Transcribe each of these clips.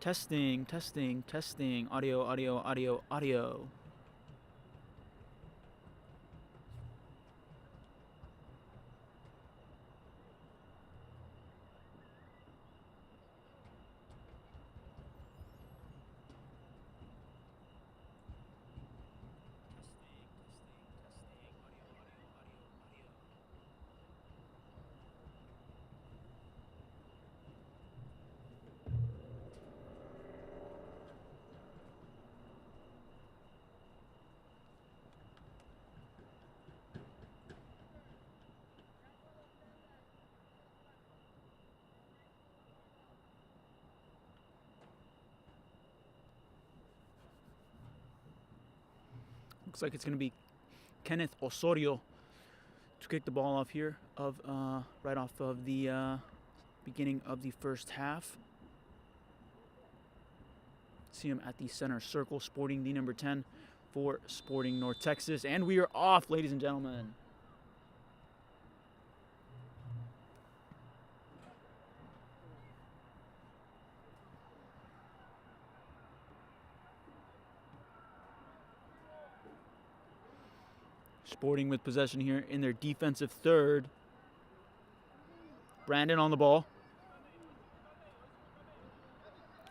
Testing, testing, testing. Audio, audio, audio, audio. Looks like it's going to be Kenneth Osorio to kick the ball off here right off of the beginning of the first half. See him at the center circle, sporting the number 10 for Sporting North Texas. And we are off, ladies and gentlemen. Sporting with possession here in their defensive third. Brandon on the ball.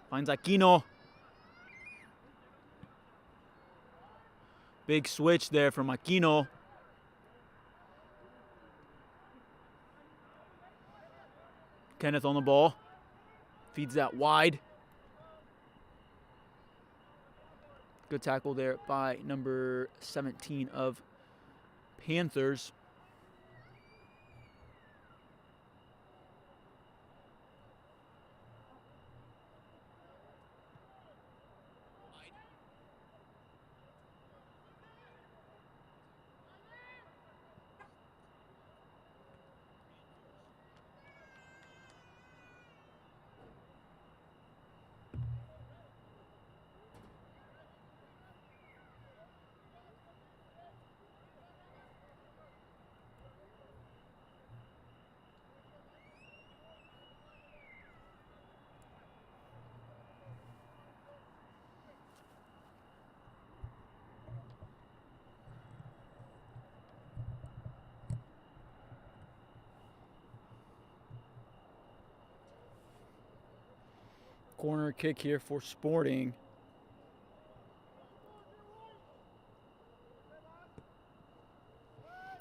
Finds Aquino. Big switch there from Aquino. Kenneth on the ball. Feeds that wide. Good tackle there by number 17 of Panthers. Corner kick here for Sporting.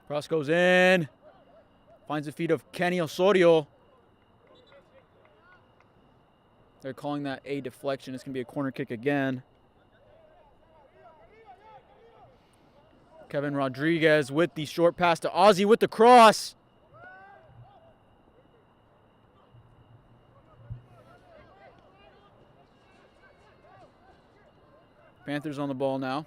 Cross goes in. Finds the feet of Kenny Osorio. They're calling that a deflection. It's going to be a corner kick again. Kevin Rodriguez with the short pass to Ozzy with the cross. Panthers on the ball now.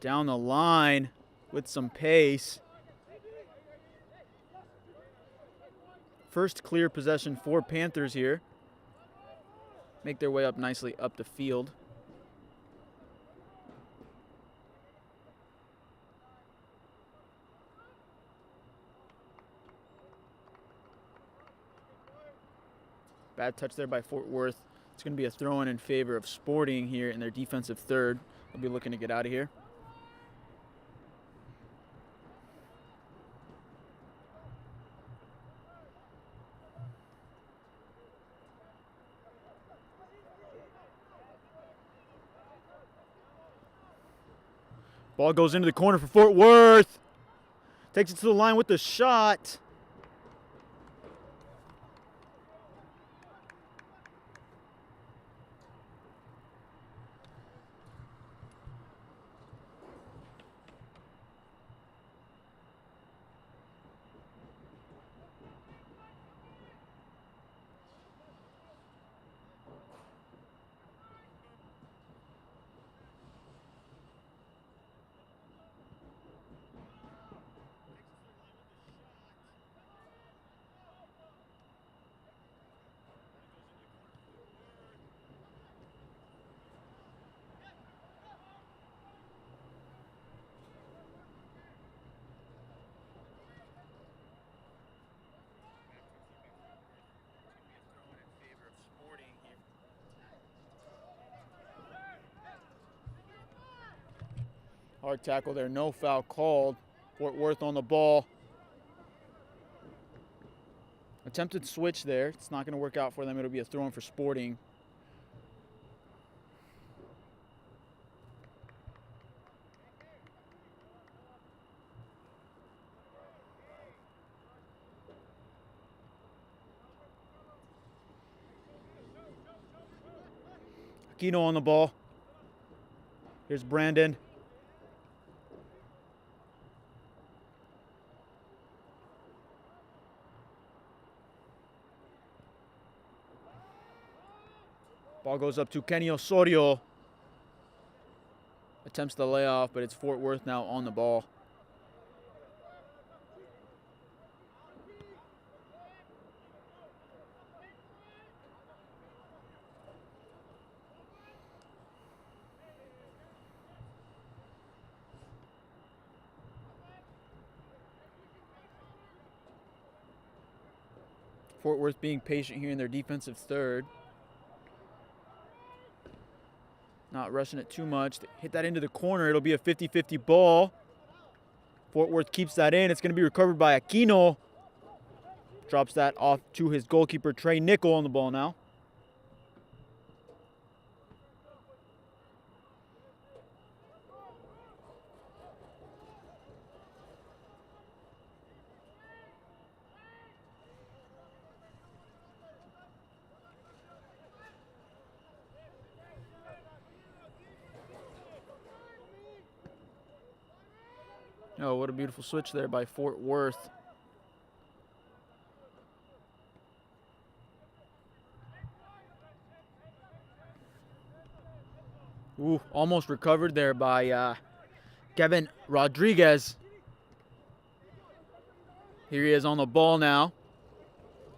Down the line with some pace. First clear possession for Panthers here. Make their way up nicely up the field. Bad touch there by Fort Worth. It's going to be a throw-in in favor of Sporting here in their defensive third. They'll be looking to get out of here. Ball goes into the corner for Fort Worth. Takes it to the line with the shot. Hard tackle there, no foul called. Fort Worth on the ball. Attempted switch there. It's not going to work out for them. It'll be a throw-in for Sporting. Aquino on the ball. Here's Brandon. Ball goes up to Kenny Osorio. Attempts the layoff, but it's Fort Worth now on the ball. Fort Worth being patient here in their defensive third. Not rushing it too much. They hit that into the corner. It'll be a 50-50 ball. Fort Worth keeps that in. It's going to be recovered by Aquino. Drops that off to his goalkeeper, Trey Nickel, on the ball now. Oh, what a beautiful switch there by Fort Worth. Ooh, almost recovered there by Kevin Rodriguez. Here he is on the ball now.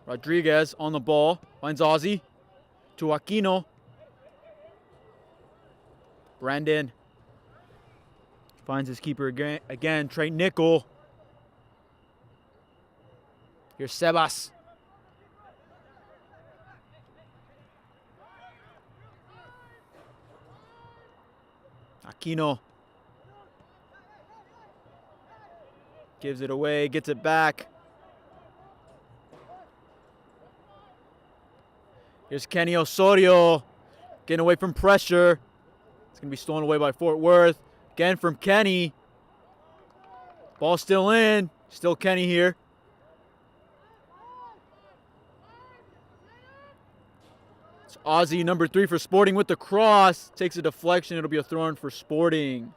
Rodriguez on the ball. Finds Ozzy. To Aquino. Brandon. Finds his keeper again, Trey Nickel. Here's Sebas. Aquino. Gives it away, gets it back. Here's Kenny Osorio. Getting away from pressure. It's going to be stolen away by Fort Worth. Again from Kenny. Ball still in. Still Kenny here. It's Ozzy, number 3 for Sporting with the cross. Takes a deflection. It'll be a throw-in for Sporting.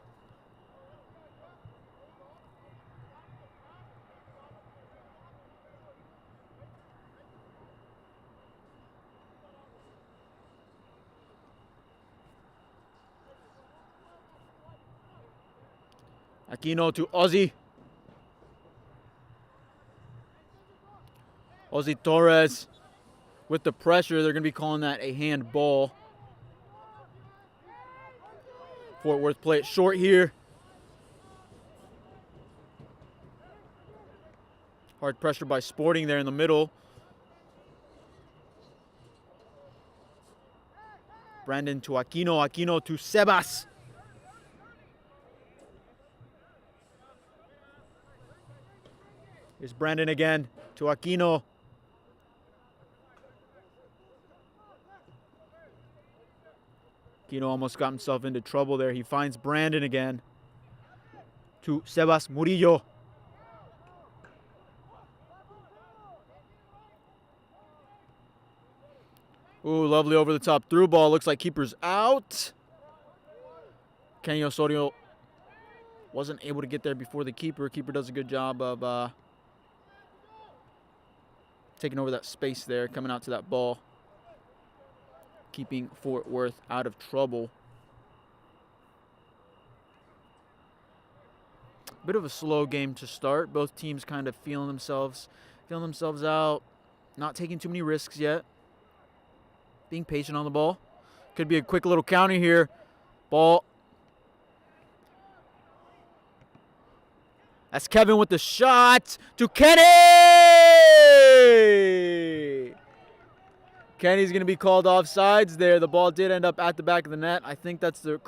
Aquino to Ozzy. Ozzy Torres with the pressure. They're going to be calling that a handball. Fort Worth play it short here. Hard pressure by Sporting there in the middle. Brandon to Aquino. Aquino to Sebas. Here's Brandon again to Aquino. Aquino almost got himself into trouble there. He finds Brandon again to Sebas Murillo. Ooh, lovely over the top through ball. Looks like keeper's out. Kenny Osorio wasn't able to get there before the keeper. Keeper does a good job of taking over that space there, coming out to that ball, keeping Fort Worth out of trouble. Bit of a slow game to start. Both teams kind of feeling themselves out, not taking too many risks yet. Being patient on the ball. Could be a quick little counter here. Ball. That's Kevin with the shot to Kenny. Kenny's going to be called offsides there. The ball did end up at the back of the net. I think that's the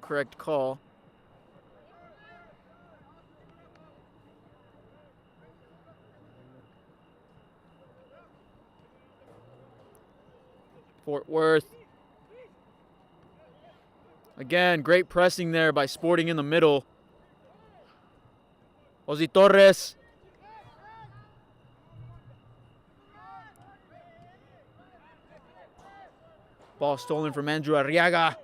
correct call. Fort Worth. Again, great pressing there by Sporting in the middle. Ozzy Torres. Ball stolen from Andrew Arriaga.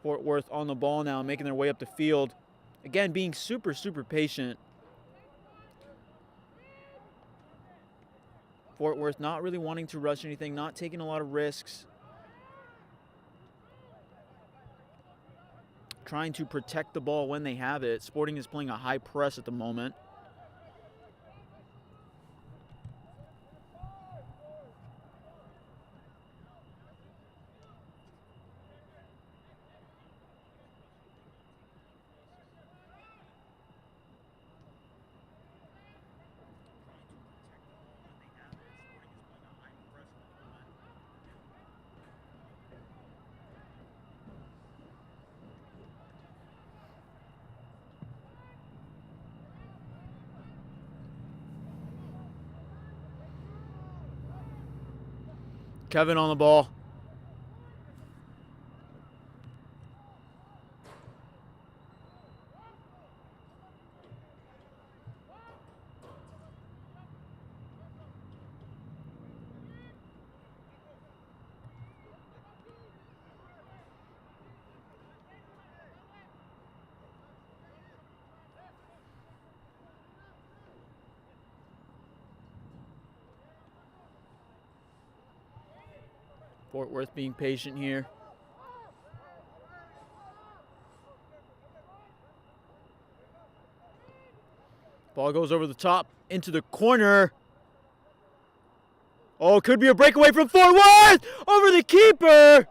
Fort Worth on the ball now, making their way up the field. Again, being super, super patient. Fort Worth not really wanting to rush anything, not taking a lot of risks. Trying to protect the ball when they have it. Sporting is playing a high press at the moment. Kevin on the ball. Fort Worth being patient here. Ball goes over the top into the corner. Oh, could be a breakaway from Fort Worth over the keeper.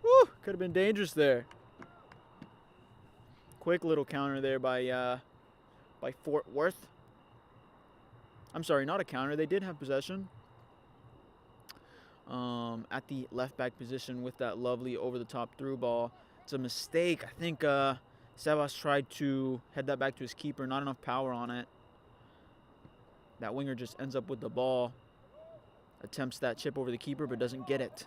Whew, could have been dangerous there. Quick little counter there by Fort Worth. I'm sorry, not a counter. They did have possession at the left back position with that lovely over-the-top through ball. It's a mistake. I think Sebas tried to head that back to his keeper. Not enough power on it. That winger just ends up with the ball. Attempts that chip over the keeper, but doesn't get it.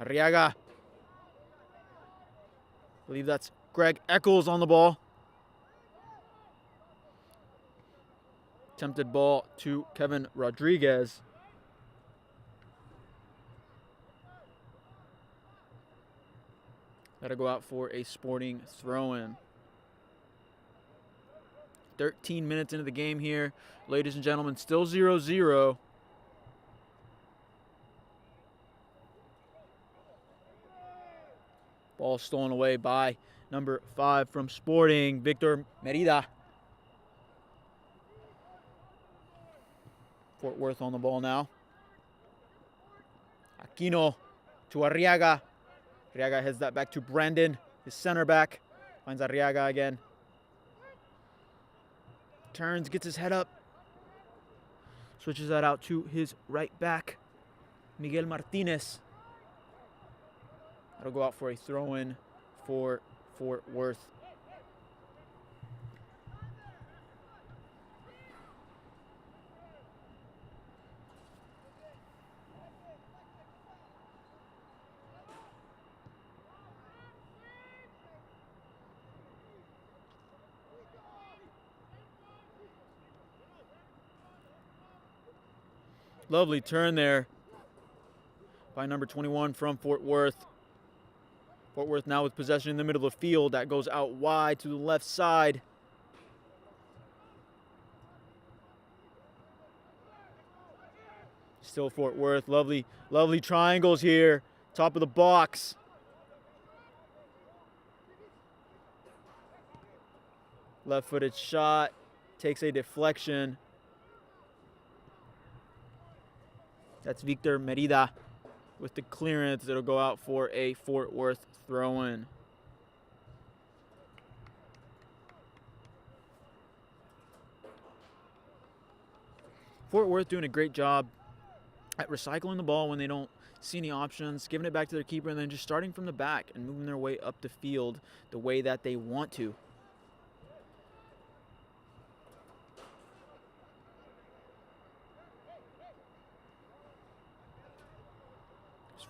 Arriaga. I believe that's Greg Eccles on the ball. Attempted ball to Kevin Rodriguez. That'll go out for a Sporting throw-in. 13 minutes into the game here. Ladies and gentlemen, still 0-0. Ball stolen away by number 5 from Sporting, Victor Merida. Fort Worth on the ball now. Aquino to Arriaga. Arriaga heads that back to Brandon, his center back. Finds Arriaga again. Turns, gets his head up. Switches that out to his right back, Miguel Martinez. That'll go out for a throw-in for Fort Worth. Lovely turn there by number 21 from Fort Worth. Fort Worth now with possession in the middle of the field. That goes out wide to the left side. Still Fort Worth. Lovely, lovely triangles here. Top of the box. Left-footed shot. Takes a deflection. That's Victor Merida with the clearance. It'll go out for a Fort Worth throw-in. Fort Worth doing a great job at recycling the ball when they don't see any options, giving it back to their keeper, and then just starting from the back and moving their way up the field the way that they want to.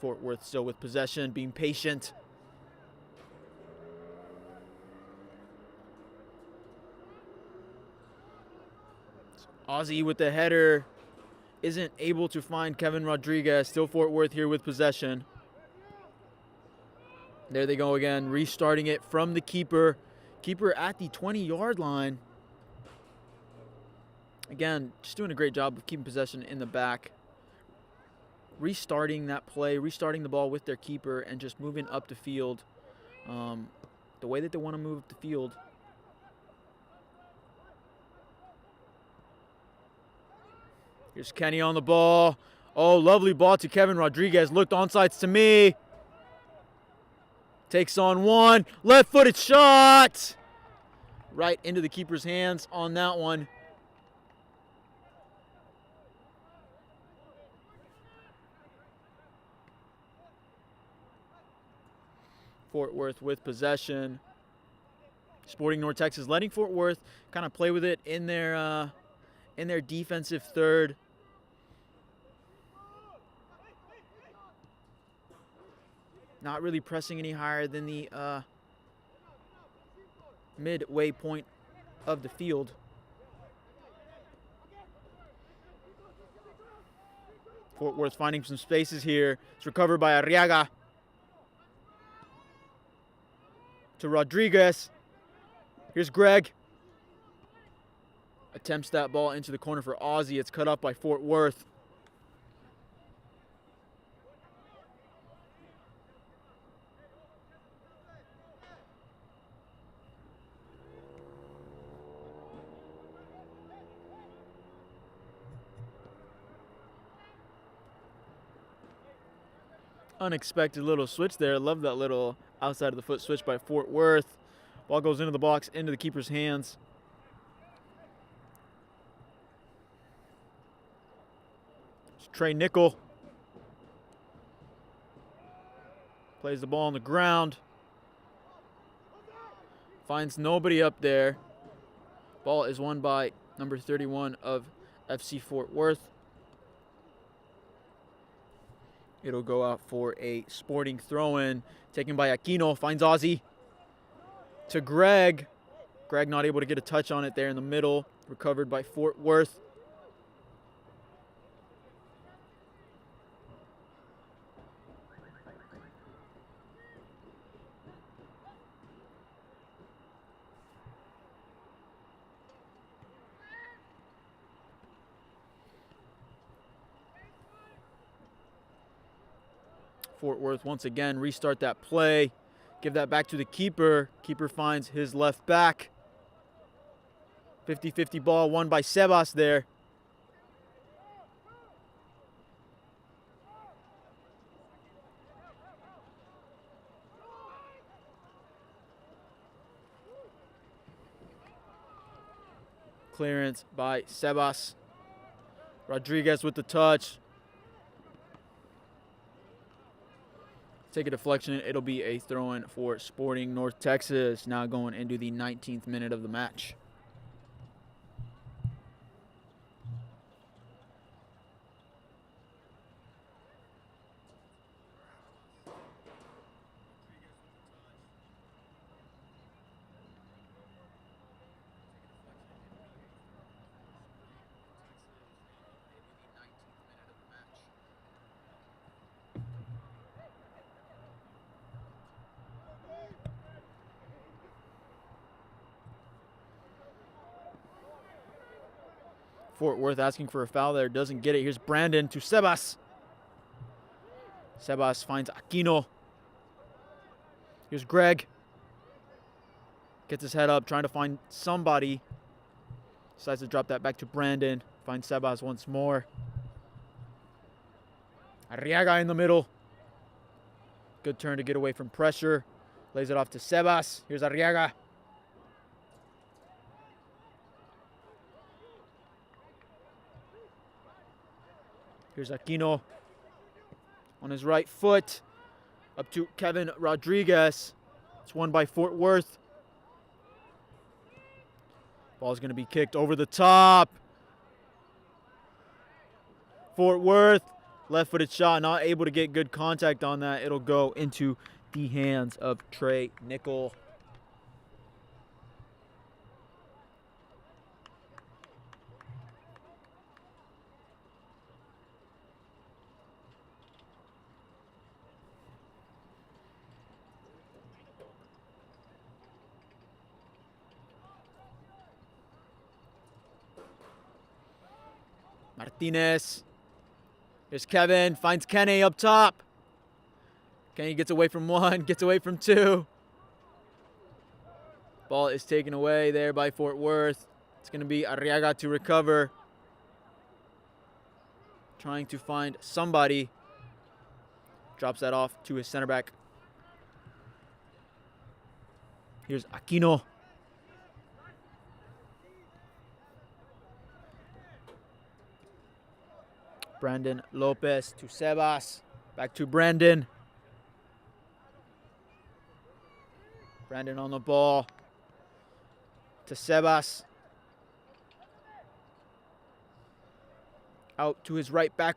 Fort Worth still with possession, being patient. Ozzy with the header, isn't able to find Kevin Rodriguez. Still Fort Worth here with possession. There they go again, restarting it from the keeper. Keeper at the 20-yard line. Again, just doing a great job of keeping possession in the back. Restarting that play, restarting the ball with their keeper, and just moving up the field the way that they want to move up the field. Here's Kenny on the ball. Oh, lovely ball to Kevin Rodriguez. Looked onsides to me. Takes on one. Left-footed shot. Right into the keeper's hands on that one. Fort Worth with possession. Sporting North Texas letting Fort Worth kind of play with it in their defensive third. Not really pressing any higher than the midway point of the field. Fort Worth finding some spaces here. It's recovered by Arriaga. To Rodriguez. Here's Greg. Attempts that ball into the corner for Ozzy. It's cut off by Fort Worth. Unexpected little switch there. Love that little outside of the foot switch by Fort Worth. Ball goes into the box, into the keeper's hands. It's Trey Nickel. Plays the ball on the ground. Finds nobody up there. Ball is won by number 31 of FC Fort Worth. It'll go out for a Sporting throw-in. Taken by Aquino. Finds Ozzy. To Greg. Greg not able to get a touch on it there in the middle. Recovered by Fort Worth. Fort Worth once again restart that play. Give that back to the keeper. Keeper finds his left back. 50-50 ball won by Sebas there. Clearance by Sebas. Rodriguez with the touch. Take a deflection. It'll be a throw-in for Sporting North Texas. Now going into the 19th minute of the match. Fort Worth asking for a foul there. Doesn't get it. Here's Brandon to Sebas. Sebas finds Aquino. Here's Greg. Gets his head up, trying to find somebody. Decides to drop that back to Brandon. Finds Sebas once more. Arriaga in the middle. Good turn to get away from pressure. Lays it off to Sebas. Here's Arriaga. Here's Aquino on his right foot. Up to Kevin Rodriguez. It's won by Fort Worth. Ball's going to be kicked over the top. Fort Worth, left-footed shot, not able to get good contact on that. It'll go into the hands of Trey Nickel. Martinez. Here's Kevin, finds Kenny up top. Kenny gets away from one, gets away from two. Ball is taken away there by Fort Worth. It's going to be Arriaga to recover. Trying to find somebody. Drops that off to his center back. Here's Aquino. Brandon Lopez to Sebas. Back to Brandon. Brandon on the ball. To Sebas. Out to his right back.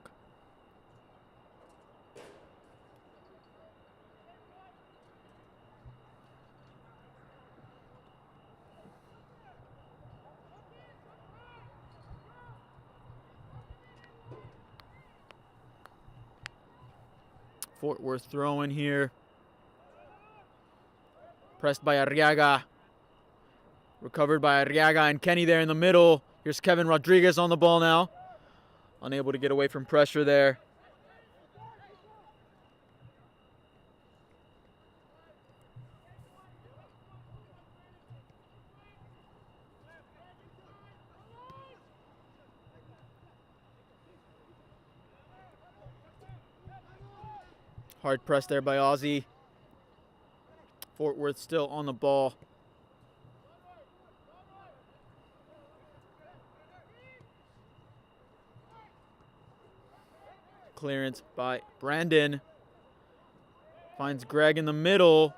Fort Worth throwing here. Pressed by Arriaga. Recovered by Arriaga and Kenny there in the middle. Here's Kevin Rodriguez on the ball now. Unable to get away from pressure there. Hard press there by Ozzy. Fort Worth still on the ball. Clearance by Brandon. Finds Greg in the middle.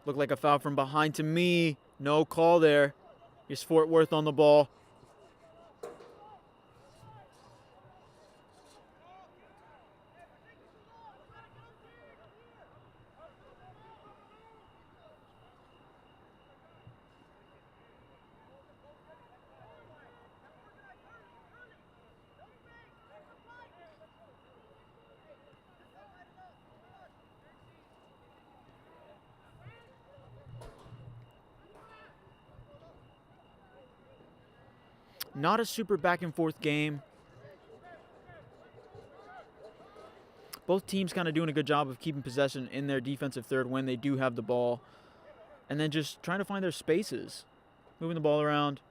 Looked like a foul from behind to me. No call there. Here's Fort Worth on the ball. Not a super back and forth game. Both teams kind of doing a good job of keeping possession in their defensive third when they do have the ball. And then just trying to find their spaces. Moving the ball around.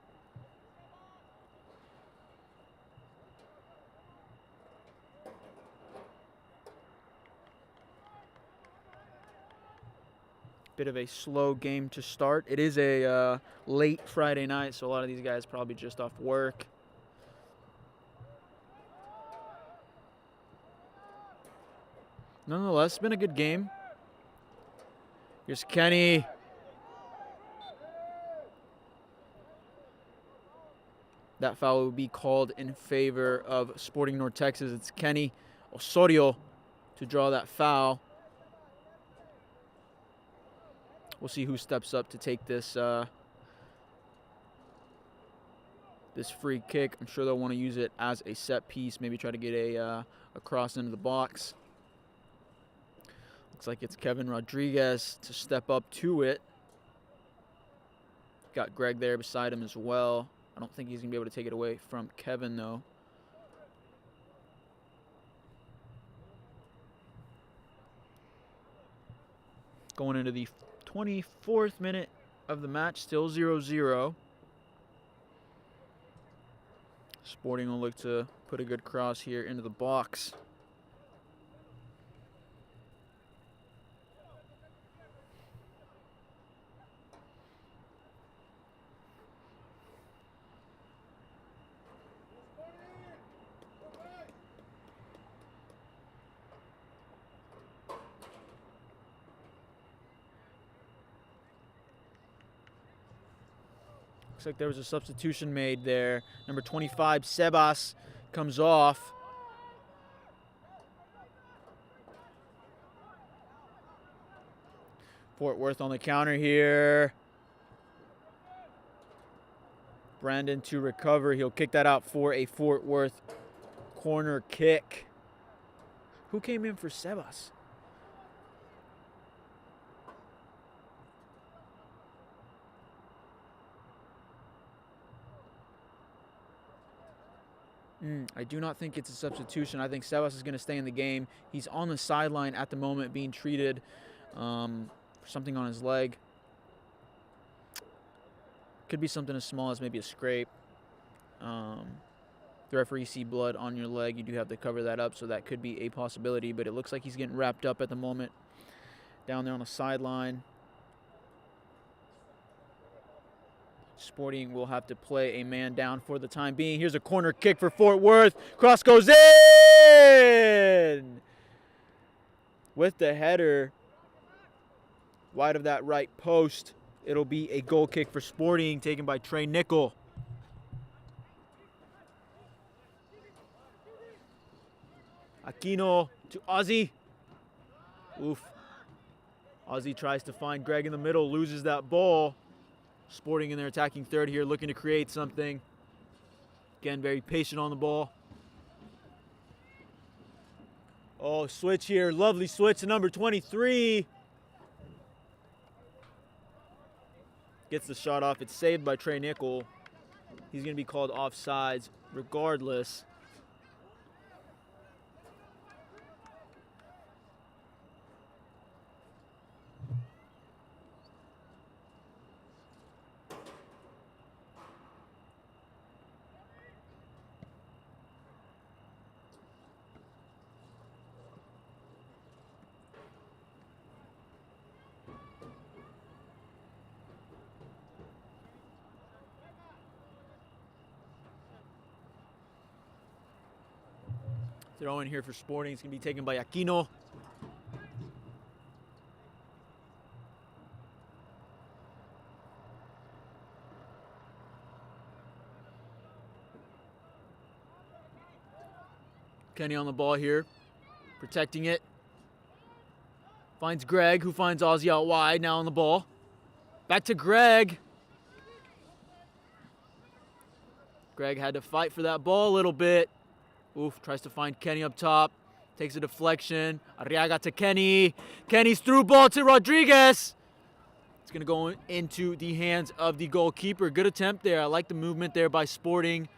Bit of a slow game to start. It is a late Friday night, so a lot of these guys probably just off work. Nonetheless, it's been a good game. Here's Kenny. That foul will be called in favor of Sporting North Texas. It's Kenny Osorio to draw that foul. We'll see who steps up to take this this free kick. I'm sure they'll want to use it as a set piece. Maybe try to get a cross into the box. Looks like it's Kevin Rodriguez to step up to it. Got Greg there beside him as well. I don't think he's going to be able to take it away from Kevin, though. Going into the 24th minute of the match, still 0-0. Sporting will look to put a good cross here into the box. Looks like there was a substitution made there. Number 25, Sebas, comes off. Fort Worth on the counter here. Brandon to recover. He'll kick that out for a Fort Worth corner kick. Who came in for Sebas? I do not think it's a substitution. I think Sebas is going to stay in the game. He's on the sideline at the moment being treated for something on his leg. Could be something as small as maybe a scrape. The referee see blood on your leg. You do have to cover that up, so that could be a possibility. But it looks like he's getting wrapped up at the moment down there on the sideline. Sporting will have to play a man down for the time being. Here's a corner kick for Fort Worth. Cross goes in! With the header wide of that right post, it'll be a goal kick for Sporting, taken by Trey Nickel. Aquino to Ozzy. Oof. Ozzy tries to find Greg in the middle, loses that ball. Sporting in their attacking third here, looking to create something. Again, very patient on the ball. Oh, switch here. Lovely switch to number 23. Gets the shot off. It's saved by Trey Nickel. He's going to be called offsides regardless. Throw in here for Sporting. It's going to be taken by Aquino. Kenny on the ball here, protecting it. Finds Greg, who finds Ozzy out wide, now on the ball. Back to Greg. Greg had to fight for that ball a little bit. Oof, tries to find Kenny up top. Takes a deflection. Arriaga to Kenny. Kenny's through ball to Rodriguez. It's going to go into the hands of the goalkeeper. Good attempt there. I like the movement there by Sporting.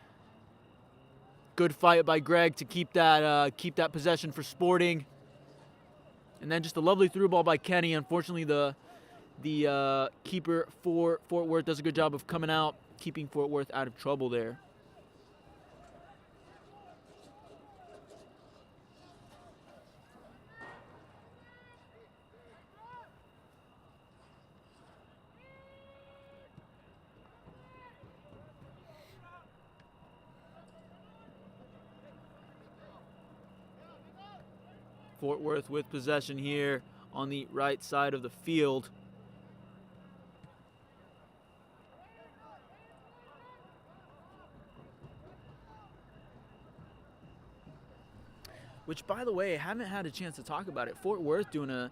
Good fight by Greg to keep that possession for Sporting. And then just a lovely through ball by Kenny. Unfortunately, the keeper for Fort Worth does a good job of coming out, keeping Fort Worth out of trouble there. Fort Worth with possession here on the right side of the field. Which, by the way, I haven't had a chance to talk about it. Fort Worth doing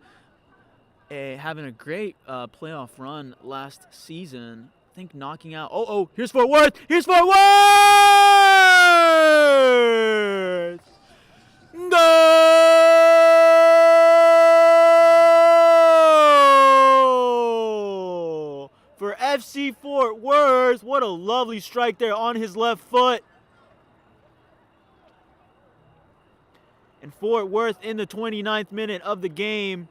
having a great playoff run last season. I think knocking out. Oh, here's Fort Worth. Here's Fort Worth. Goal for FC Fort Worth. What a lovely strike there on his left foot. And Fort Worth in the 29th minute of the game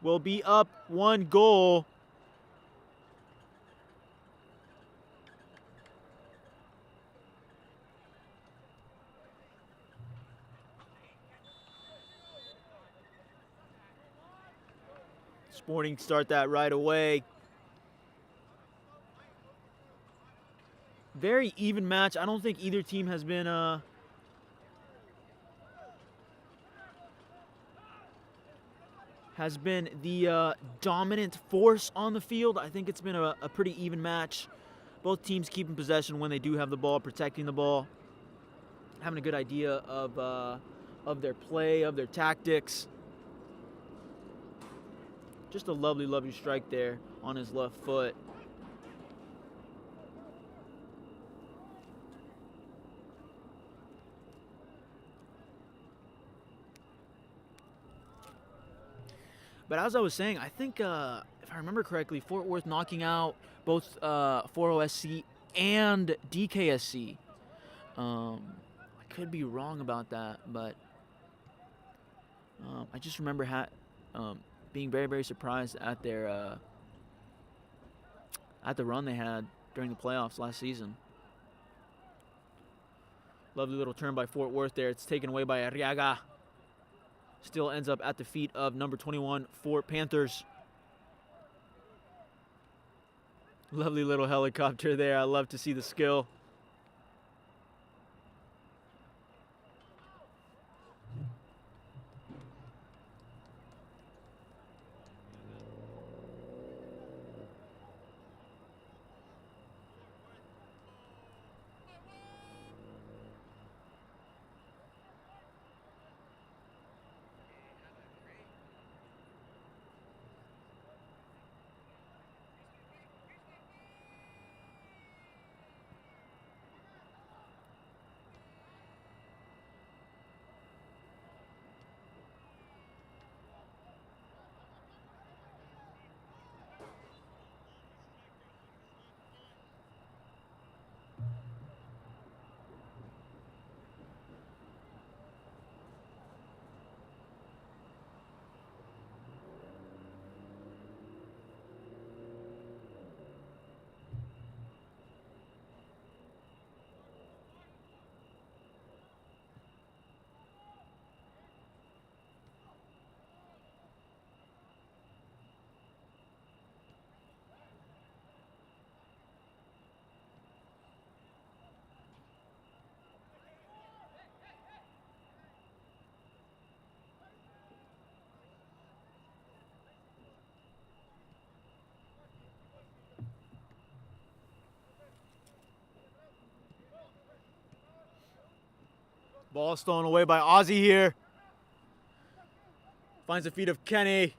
will be up 1 goal. Sporting start that right away. Very even match. I don't think either team has been has been the dominant force on the field. I think it's been a pretty even match. Both teams keeping possession when they do have the ball, protecting the ball, having a good idea of their play, of their tactics. Just a lovely, lovely strike there on his left foot. But as I was saying, I think, if I remember correctly, Fort Worth knocking out both 40SC and DKSC. I could be wrong about that, but I just remember being very, very surprised at their at the run they had during the playoffs last season. Lovely little turn by Fort Worth there. It's taken away by Arriaga. Still ends up at the feet of number 21 for Panthers. Lovely little helicopter there. I love to see the skill. Ball stolen away by Ozzy here. Finds the feet of Kenny.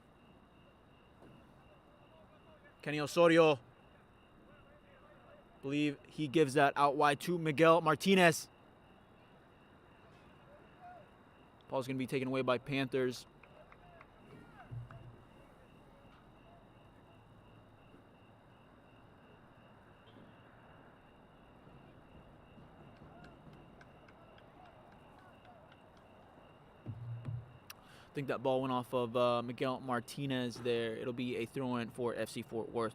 Kenny Osorio. Believe he gives that out wide to Miguel Martinez. Ball's going to be taken away by Panthers. I think that ball went off of Miguel Martinez there. It'll be a throw-in for FC Fort Worth.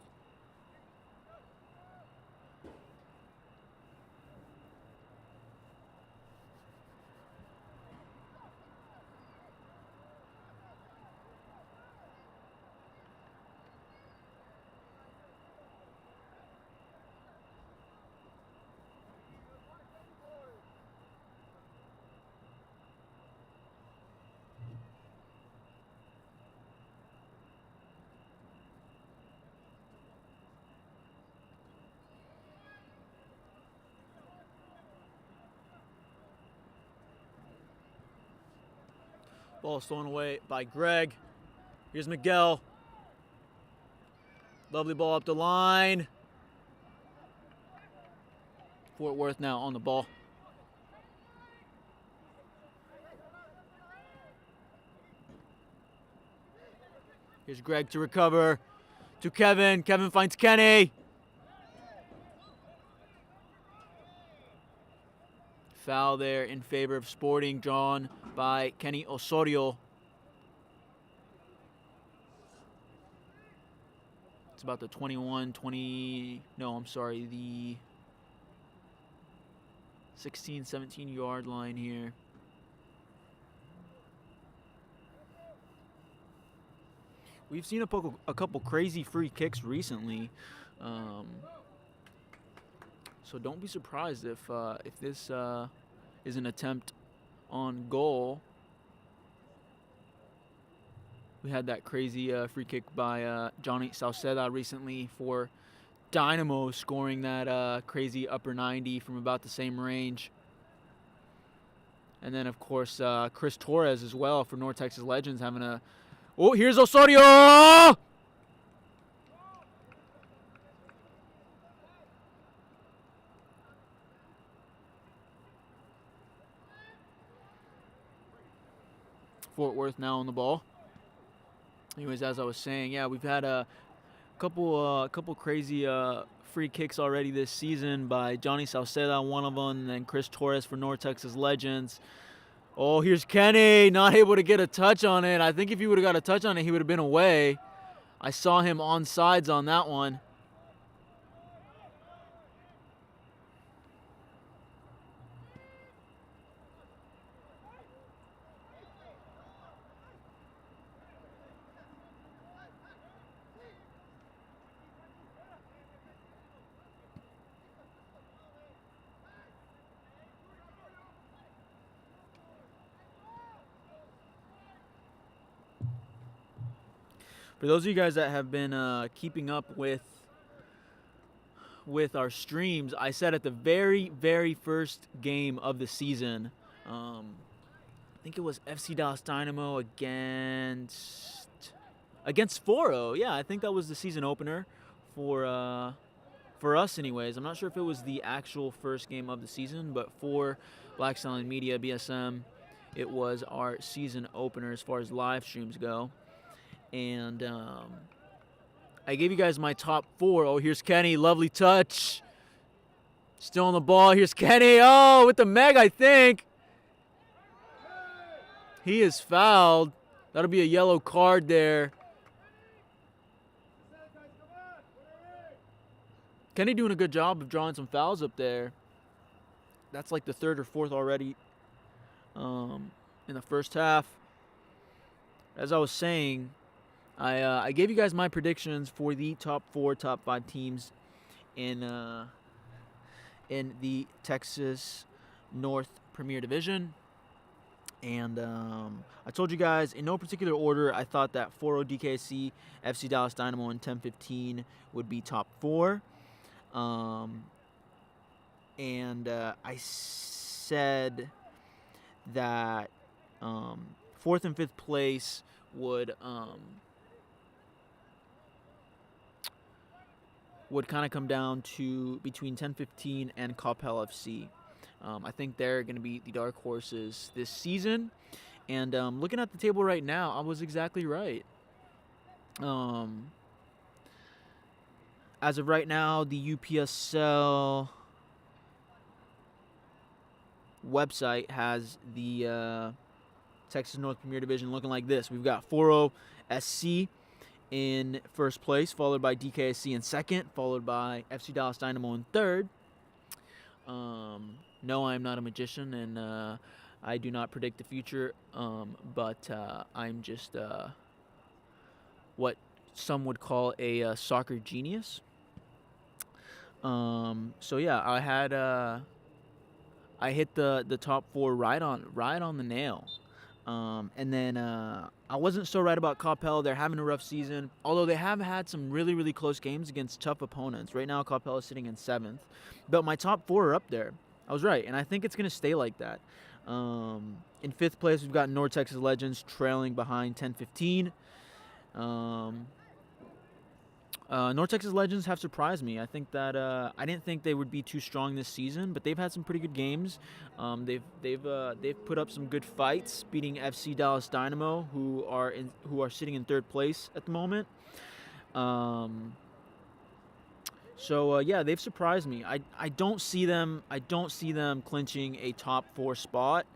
Ball stolen away by Greg. Here's Miguel. Lovely ball up the line. Fort Worth now on the ball. Here's Greg to recover. To Kevin. Kevin finds Kenny. Foul there in favor of Sporting, drawn by Kenny Osorio. It's about the 16, 17 yard line here. We've seen a couple crazy free kicks recently. So don't be surprised if this is an attempt on goal. We had that crazy free kick by Johnny Sauceda recently for Dynamo, scoring that crazy upper 90 from about the same range. And then, of course, Chris Torres as well for North Texas Legends having a... Oh, here's Osorio! Fort Worth now on the ball. Anyways, as I was saying, yeah, we've had a couple crazy free kicks already this season by Johnny Sauceda, one of them, and then Chris Torres for North Texas Legends. Oh, here's Kenny, not able to get a touch on it. I think if he would have got a touch on it, he would have been away. I saw him on sides on that one. For those of you guys that have been keeping up with our streams, I said at the very first game of the season, I think it was FC Dallas Dynamo against Foro. Yeah, I think that was the season opener for us anyways. I'm not sure if it was the actual first game of the season, but for Black Stallion Media, BSM, it was our season opener as far as live streams go. And I gave you guys my top 4. Oh, here's Kenny. Lovely touch. Still on the ball. Here's Kenny. Oh, with the Meg, I think. He is fouled. That'll be a yellow card there. Kenny doing a good job of drawing some fouls up there. That's like the 3rd or 4th already in the first half. As I was saying, I gave you guys my predictions for the top 4, top 5 teams in the Texas North Premier Division. And I told you guys in no particular order, I thought that 4-0 DKC, FC Dallas Dynamo, and 10-15 would be top 4. And I said that 4th and 5th place would kind of come down to between 10-15 and Coppell FC. I think they're going to be the dark horses this season. And looking at the table right now, I was exactly right. As of right now, the UPSL website has the Texas North Premier Division looking like this. We've got 4-0 SC in first place, followed by DKSC in second, followed by FC Dallas Dynamo in third. No, I am not a magician, and I do not predict the future, but I'm just what some would call a soccer genius. So yeah, I hit the top 4 right on the nail. And then I wasn't so right about Coppell. They're having a rough season, although they have had some really close games against tough opponents. Right now, Coppell is sitting in 7th. But my top 4 are up there. I was right, and I think it's going to stay like that. In 5th place, we've got North Texas Legends trailing behind 10-15. North Texas Legends have surprised me. I think that I didn't think they would be too strong this season, but they've had some pretty good games. They've put up some good fights, beating FC Dallas Dynamo, who are sitting in 3rd place at the moment. So yeah, they've surprised me. I don't see them clinching a top 4 spot.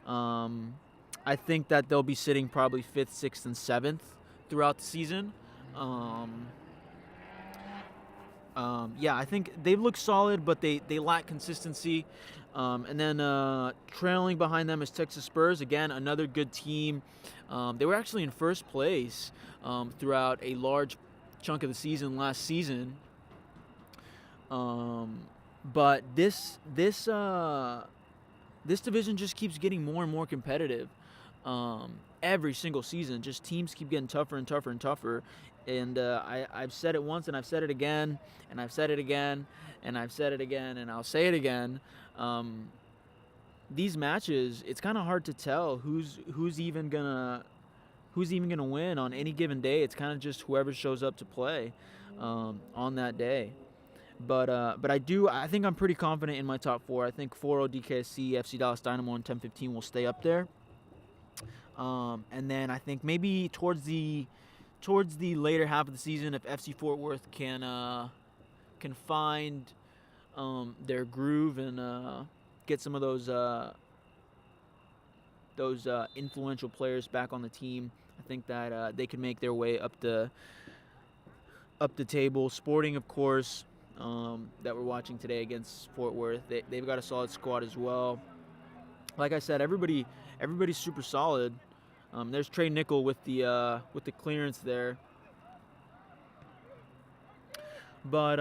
I think that they'll be sitting probably 5th, 6th, and 7th throughout the season. Yeah, I think they look solid, but they lack consistency. And then trailing behind them is Texas Spurs. Again, another good team. They were actually in first place throughout a large chunk of the season last season. But this division just keeps getting more and more competitive. every single season. Just teams keep getting tougher and tougher and tougher. And I've said it once, and I've said it again, and I've said it again, and I've said it again, and I'll say it again. These matches, it's kind of hard to tell who's even gonna win on any given day. It's kind of just whoever shows up to play on that day. But I think I'm pretty confident in my top four. I think 4-0 DKSC, FC Dallas Dynamo, and 10-15 will stay up there. And then I think maybe towards the later half of the season, if FC Fort Worth can find their groove and get some of those influential players back on the team, I think that they can make their way up the table. Sporting, of course, that we're watching today against Fort Worth, they've got a solid squad as well. Like I said, everybody's super solid. There's Trey Nickel with the clearance there. But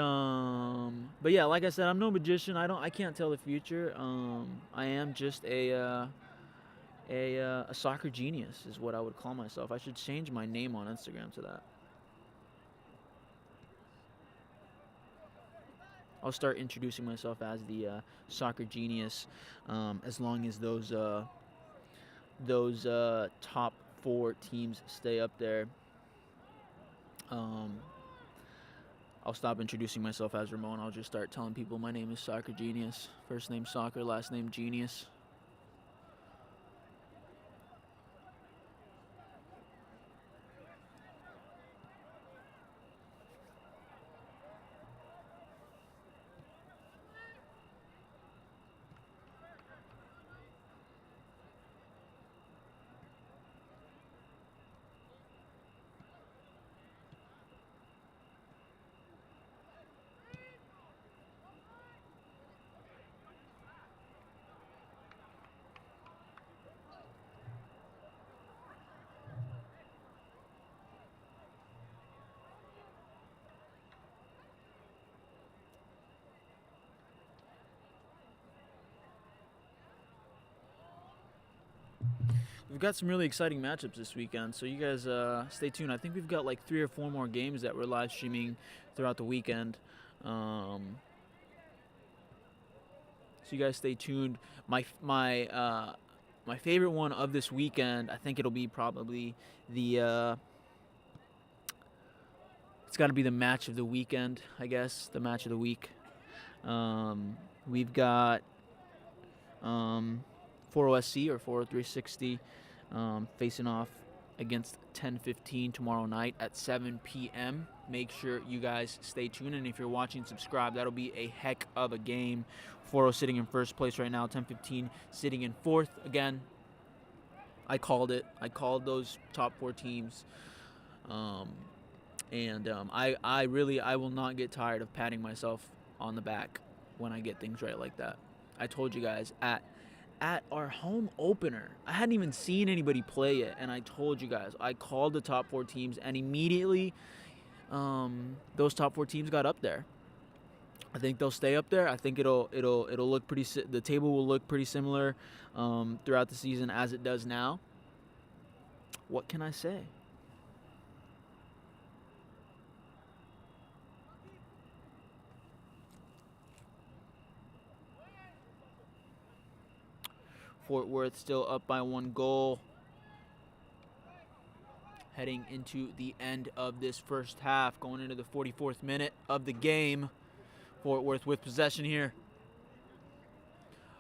yeah, like I said, I'm no magician. I can't tell the future. I am just a soccer genius is what I would call myself. I should change my name on Instagram to that. I'll start introducing myself as the soccer genius, as long as those top 4 teams stay up there. I'll stop introducing myself as Ramon. I'll just start telling people my name is Soccer Genius. First name Soccer, last name Genius. We've got some really exciting matchups this weekend, so you guys stay tuned. I think we've got like 3 or 4 more games that we're live streaming throughout the weekend. So you guys stay tuned. My favorite one of this weekend, I think it'll be probably the it's got to be the match of the weekend, I guess, the match of the week. We've got 40SC or 40360 facing off against 10-15 tomorrow night at 7 p.m. Make sure you guys stay tuned, and if you're watching, subscribe. That'll be a heck of a game. 40 sitting in first place right now, 10-15 sitting in fourth. Again, I called it. I called those top 4 teams. I will not get tired of patting myself on the back when I get things right like that. I told you guys at our home opener, I hadn't even seen anybody play yet, and I told you guys I called the top 4 teams, and immediately those top 4 teams got up there. I think they'll stay up there. I think it'll look pretty. The table will look pretty similar throughout the season as it does now. What can I say? Fort Worth still up by 1 goal. Heading into the end of this first half, going into the 44th minute of the game. Fort Worth with possession here.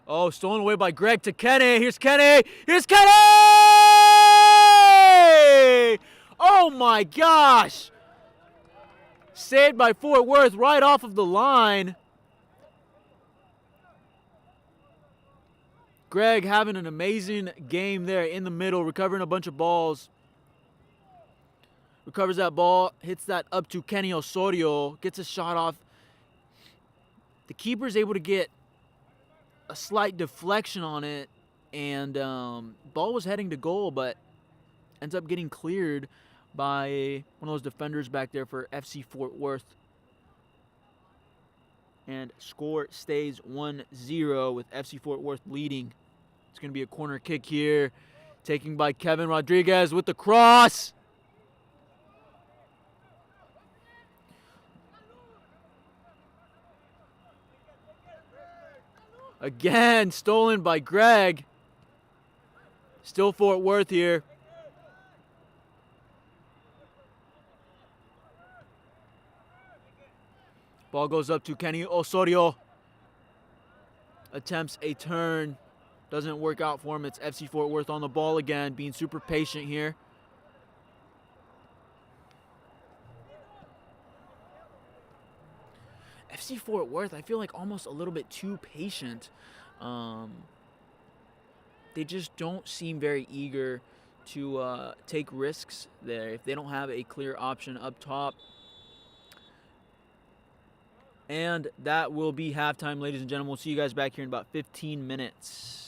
Oh, stolen away by Greg to Kenny. Here's Kenny. Here's Kenny! Oh my gosh! Saved by Fort Worth right off of the line. Greg having an amazing game there in the middle, recovering a bunch of balls. Recovers that ball, hits that up to Kenny Osorio, gets a shot off. The keeper's able to get a slight deflection on it, and ball was heading to goal, but ends up getting cleared by one of those defenders back there for FC Fort Worth. And score stays 1-0 with FC Fort Worth leading. It's going to be a corner kick here. Taking by Kevin Rodriguez with the cross. Again, stolen by Greg. Still Fort Worth here. Ball goes up to Kenny Osorio. Attempts a turn. Doesn't work out for him. It's FC Fort Worth on the ball again, being super patient here. FC Fort Worth, I feel like almost a little bit too patient. They just don't seem very eager to take risks there if they don't have a clear option up top. And that will be halftime, ladies and gentlemen. We'll see you guys back here in about 15 minutes.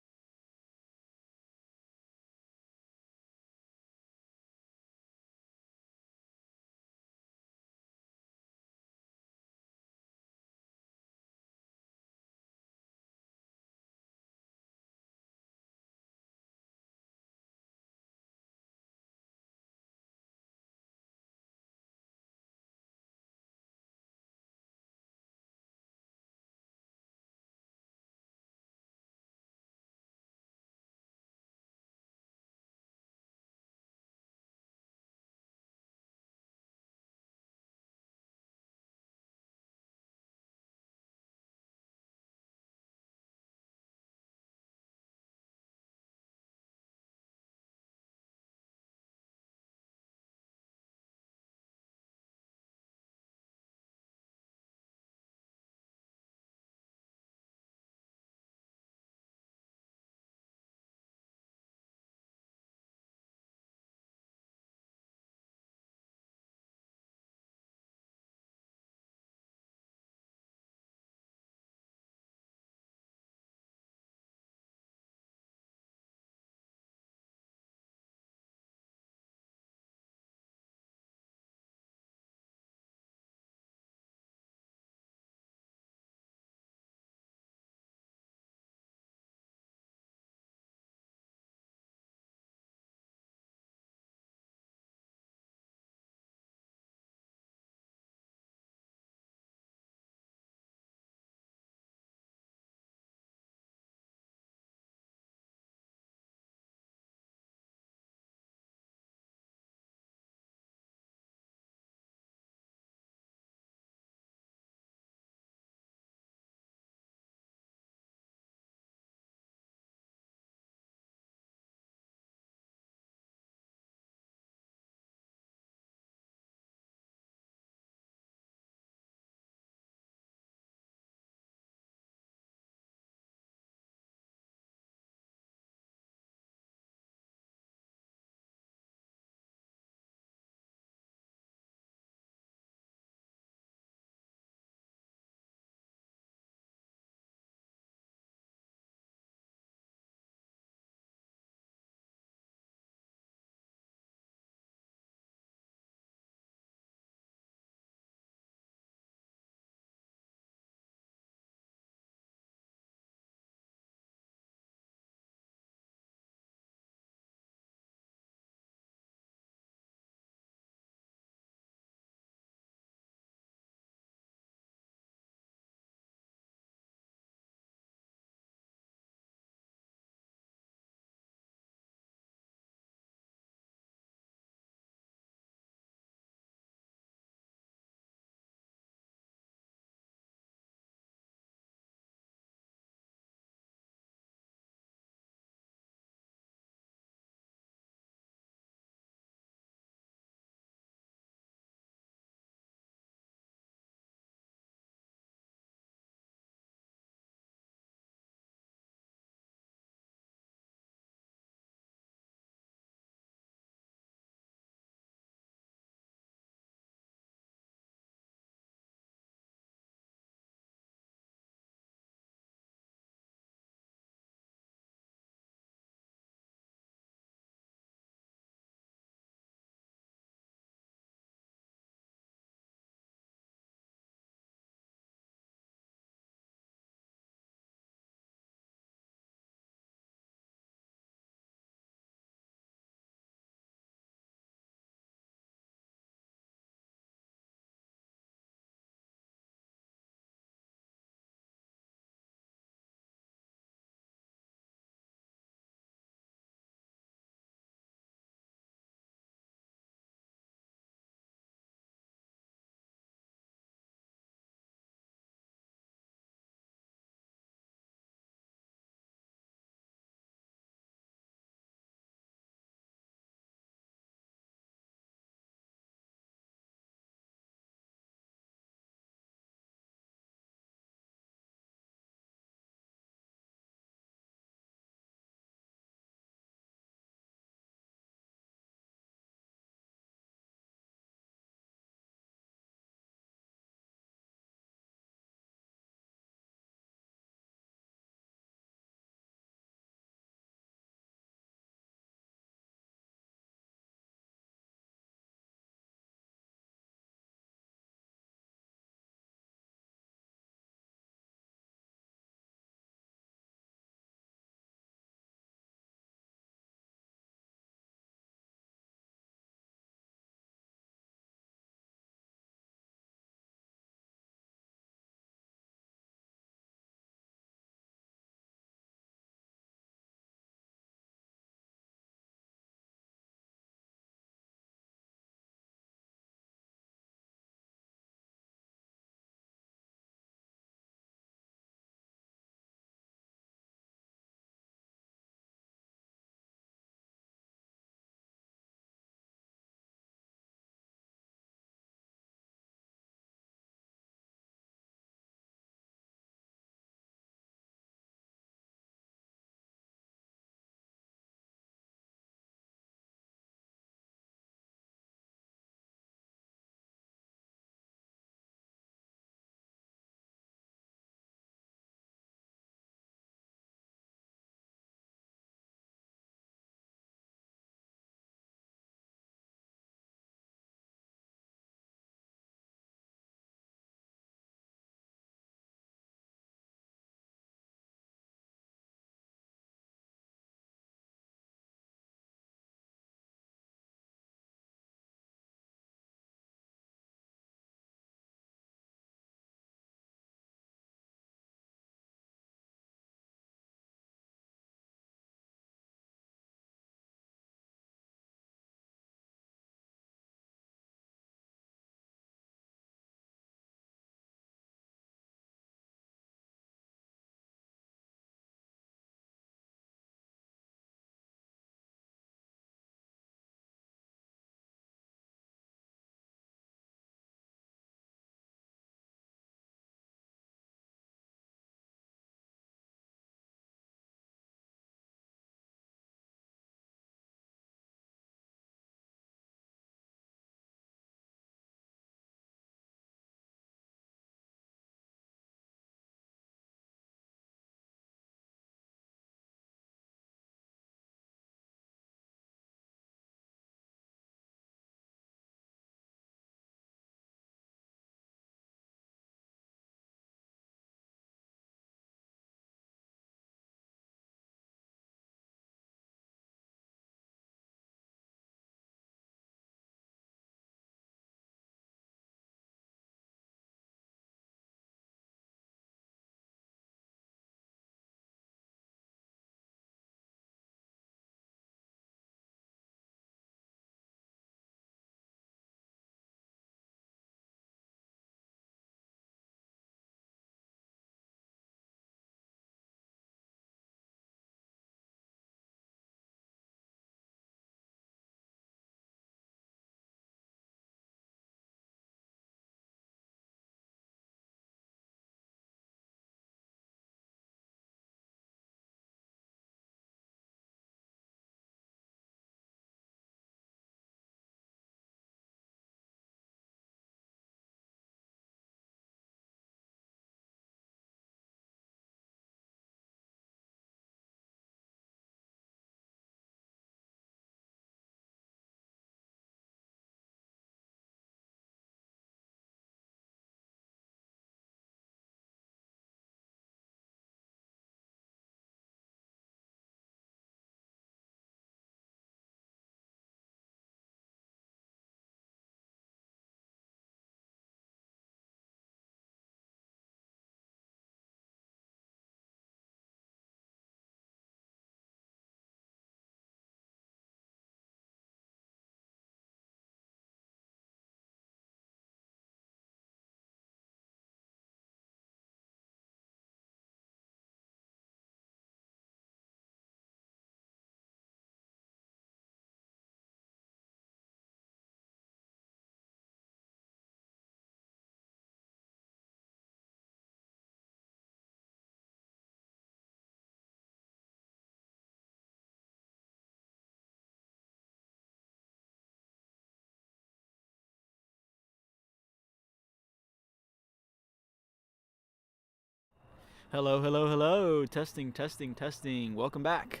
Hello, hello, hello. Testing, testing, testing. Welcome back.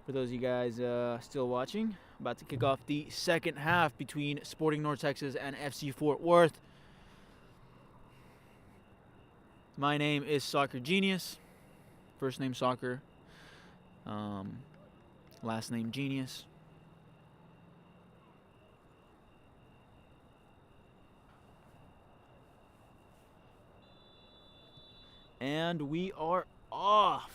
For those of you guys still watching, about to kick off the second half between Sporting North Texas and FC Fort Worth. My name is Soccer Genius. First name Soccer. Last name Genius. And we are off.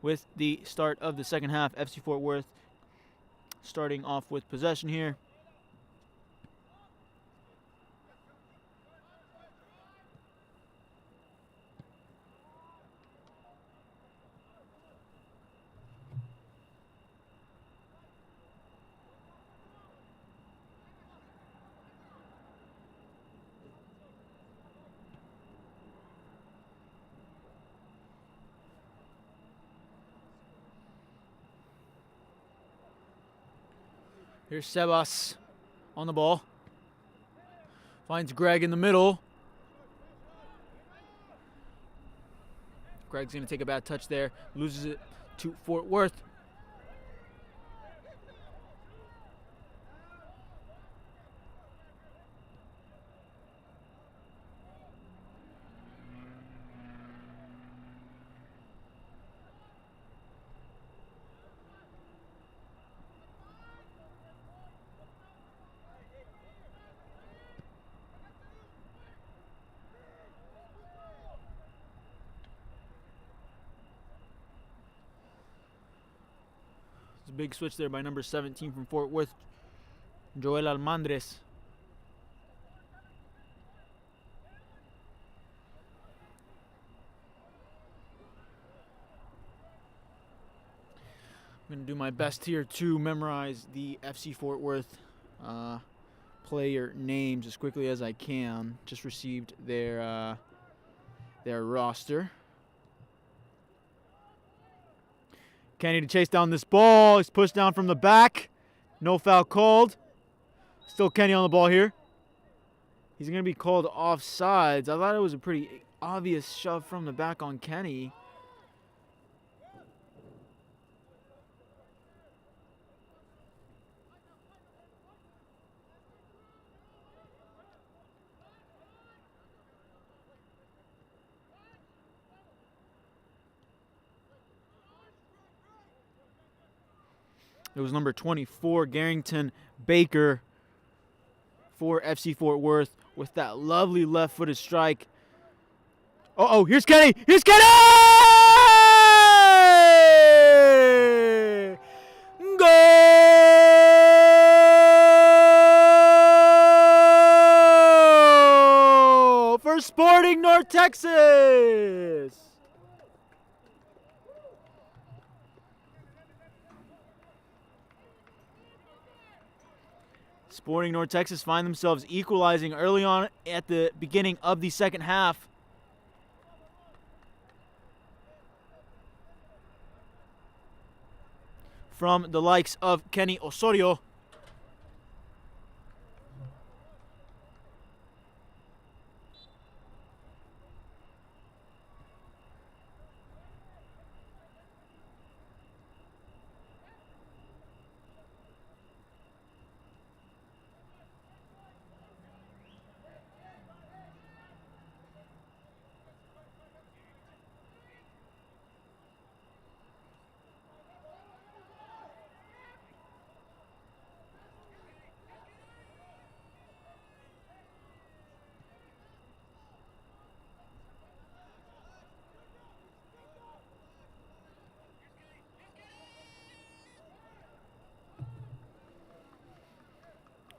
With the start of the second half, FC Fort Worth starting off with possession here. Here's Sebas on the ball. Finds Greg in the middle. Greg's going to take a bad touch there. Loses it to Fort Worth. It's a big switch there by number 17 from Fort Worth, Joel Almandres. I'm going to do my best here to memorize the FC Fort Worth player names as quickly as I can. Just received their roster. Kenny to chase down this ball. He's pushed down from the back. No foul called. Still Kenny on the ball here. He's going to be called offsides. I thought it was a pretty obvious shove from the back on Kenny. It was number 24, Garrington Baker, for FC Fort Worth with that lovely left-footed strike. Oh, here's Kenny! Here's Kenny! Goal for Sporting North Texas! Sporting North Texas find themselves equalizing early on at the beginning of the second half. From the likes of Kenny Osorio.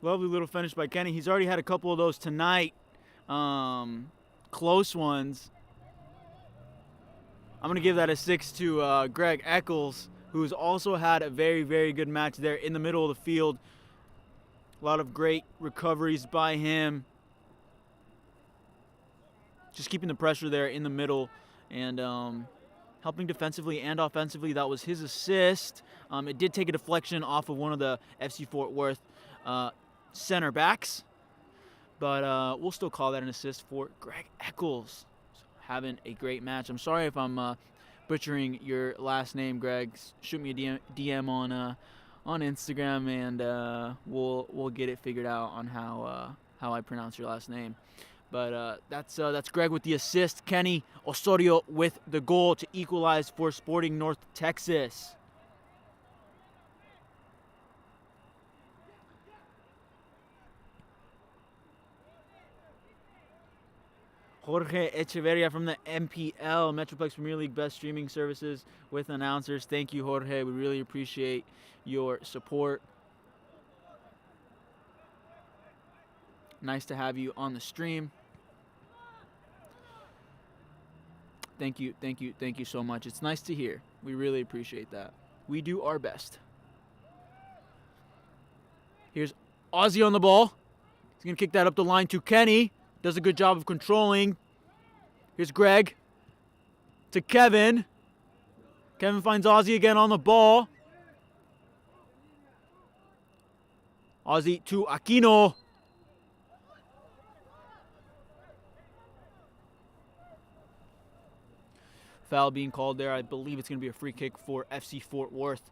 Lovely little finish by Kenny. He's already had a couple of those tonight. Close ones. I'm going to give that a 6 to Greg Eccles, who's also had a very, very good match there in the middle of the field. A lot of great recoveries by him. Just keeping the pressure there in the middle and helping defensively and offensively. That was his assist. It did take a deflection off of one of the FC Fort Worth center backs. but we'll still call that an assist for Greg Eccles. So having a great match. I'm sorry if I'm butchering your last name, Greg. Shoot me a DM on Instagram, and we'll get it figured out on how I pronounce your last name. But that's Greg with the assist. Kenny Osorio with the goal to equalize for Sporting North Texas. Jorge Echeverria from the MPL, Metroplex Premier League Best Streaming Services with announcers. Thank you, Jorge. We really appreciate your support. Nice to have you on the stream. Thank you so much. It's nice to hear. We really appreciate that. We do our best. Here's Ozzy on the ball. He's going to kick that up the line to Kenny. Does a good job of controlling. Here's Greg to Kevin. Kevin finds Ozzy again on the ball. Ozzy to Aquino. Foul being called there. I believe it's going to be a free kick for FC Fort Worth.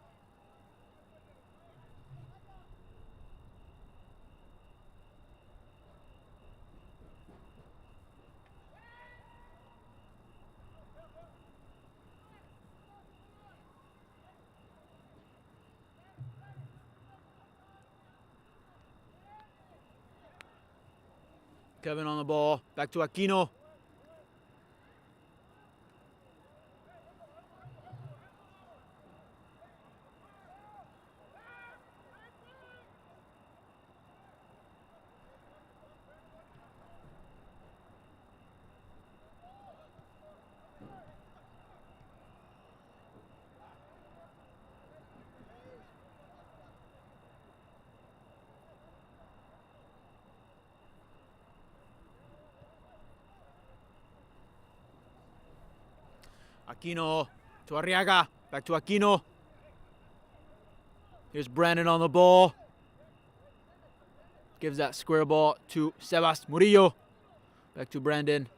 Kevin on the ball. Back to Aquino. Aquino to Arriaga. Back to Aquino. Here's Brandon on the ball. Gives that square ball to Sebas Murillo. Back to Brandon.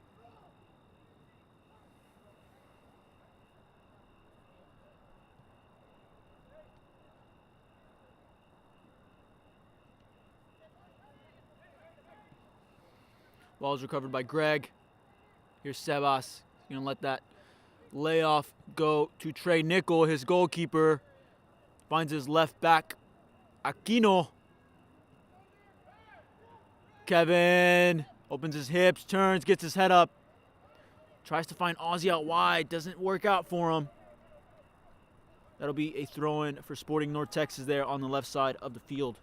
Ball's recovered by Greg. Here's Sebas. He's going to let that layoff go to Trey Nickel, his goalkeeper. Finds his left back, Aquino. Kevin opens his hips, turns, gets his head up. Tries to find Ozzy out wide. Doesn't work out for him. That'll be a throw-in for Sporting North Texas there on the left side of the field.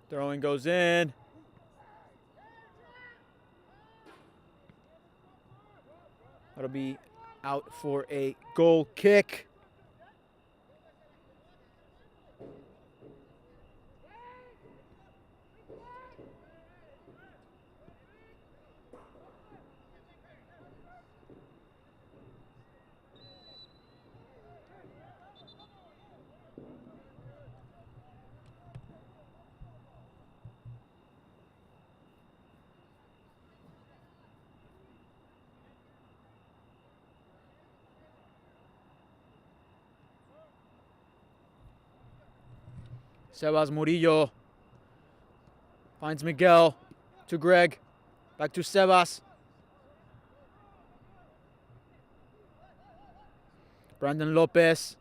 Throwing goes in. That'll be out for a goal kick. Sebas Murillo finds Miguel to Greg. Back to Sebas. Brandon Lopez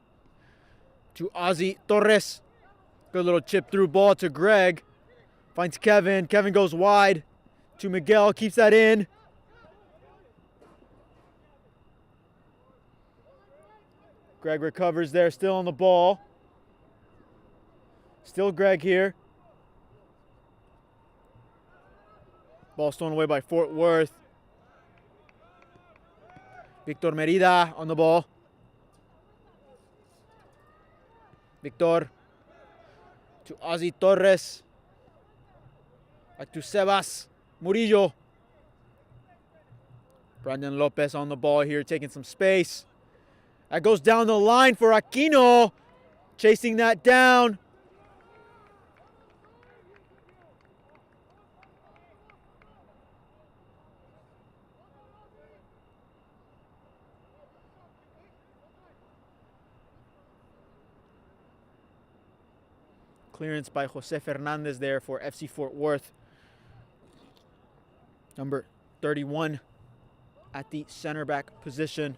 to Ozzy Torres. Good little chip through ball to Greg. Finds Kevin. Kevin goes wide to Miguel. Keeps that in. Greg recovers there, still on the ball. Still Greg here. Ball stolen away by Fort Worth. Victor Merida on the ball. Victor. To Ozzy Torres. Back to Sebas Murillo. Brandon Lopez on the ball here, taking some space. That goes down the line for Aquino. Chasing that down. Clearance by Jose Fernandez there for FC Fort Worth. Number 31 at the center back position.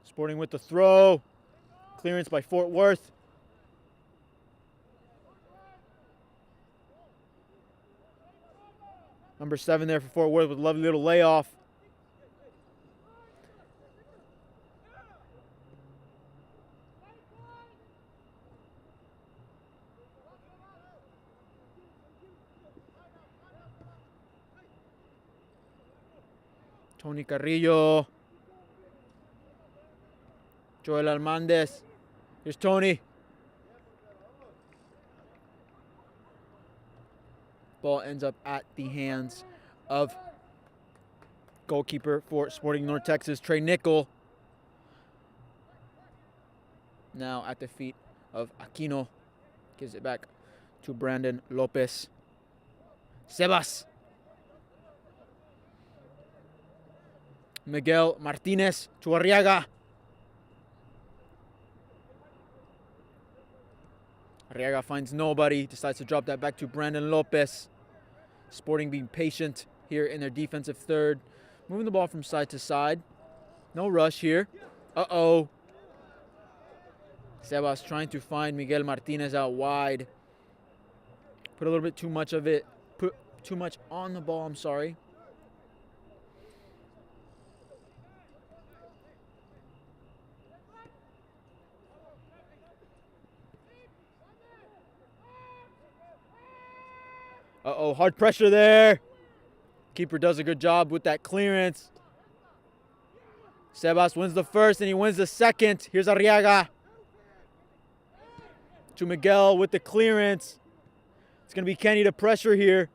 Sporting with the throw. Clearance by Fort Worth. Number 7 there for Fort Worth with a lovely little layoff. Tony Carrillo. Joel Almandez. Here's Tony. Ball ends up at the hands of goalkeeper for Sporting North Texas, Trey Nickel. Now at the feet of Aquino. Gives it back to Brandon Lopez. Sebas. Miguel Martinez to Arriaga. Arriaga finds nobody. Decides to drop that back to Brandon Lopez. Sporting being patient here in their defensive third. Moving the ball from side to side. No rush here. Uh-oh. Sebas trying to find Miguel Martinez out wide. Put a little bit too much of it. Put too much on the ball, I'm sorry. Uh-oh, hard pressure there. Keeper does a good job with that clearance. Sebas wins the first and he wins the second. Here's Arriaga. To Miguel with the clearance. It's going to be Kenny to pressure here.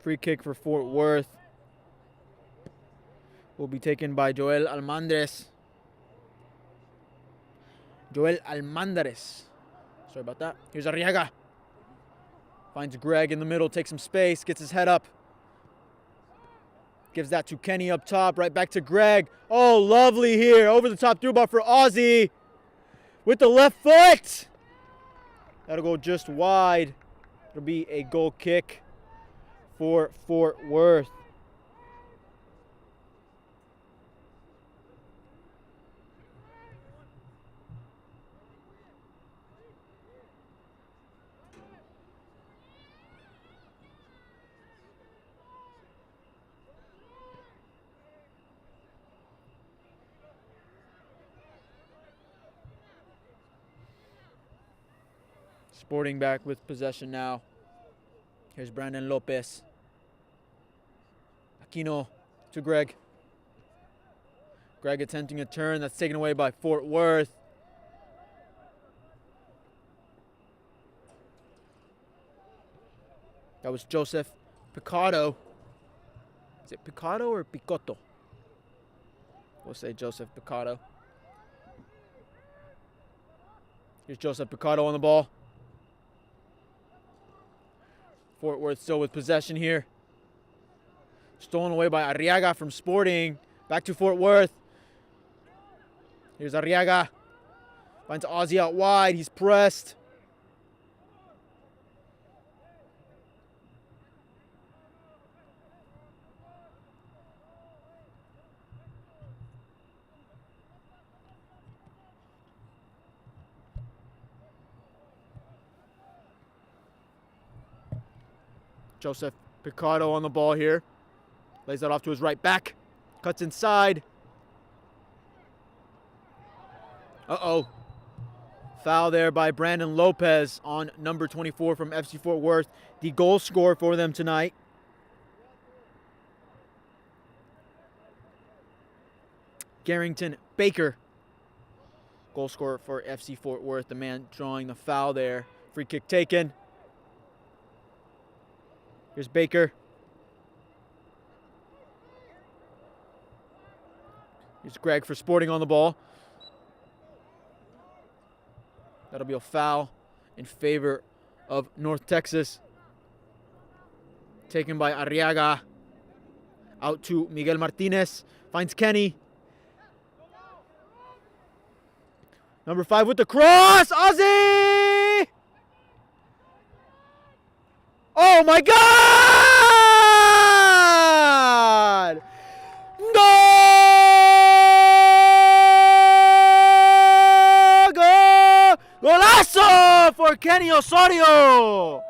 Free kick for Fort Worth will be taken by Joel Almandez. Sorry about that. Here's Arriaga. Finds Greg in the middle, takes some space, gets his head up. Gives that to Kenny up top, right back to Greg. Oh, lovely here. Over the top through ball for Ozzy. With the left foot. That'll go just wide. It'll be a goal kick for Fort Worth. Sporting back with possession now. Here's Brandon Lopez. Aquino to Greg. Greg attempting a turn that's taken away by Fort Worth. That was Joseph Picotto. Is it Picotto or Picotto? We'll say Joseph Picotto. Here's Joseph Picotto on the ball. Fort Worth still with possession here. Stolen away by Arriaga from Sporting. Back to Fort Worth. Here's Arriaga. Finds Ozzy out wide. He's pressed. Joseph Picardo on the ball here. Lays that off to his right back. Cuts inside. Uh-oh. Foul there by Brandon Lopez on number 24 from FC Fort Worth. The goal scorer for them tonight. Garrington Baker. Goal scorer for FC Fort Worth. The man drawing the foul there. Free kick taken. Here's Baker. Here's Greg for Sporting on the ball. That'll be a foul in favor of North Texas. Taken by Arriaga. Out to Miguel Martinez. Finds Kenny. Number 5 with the cross. Ozzy! Oh my God! Goal! Golazo for Kenny Osorio!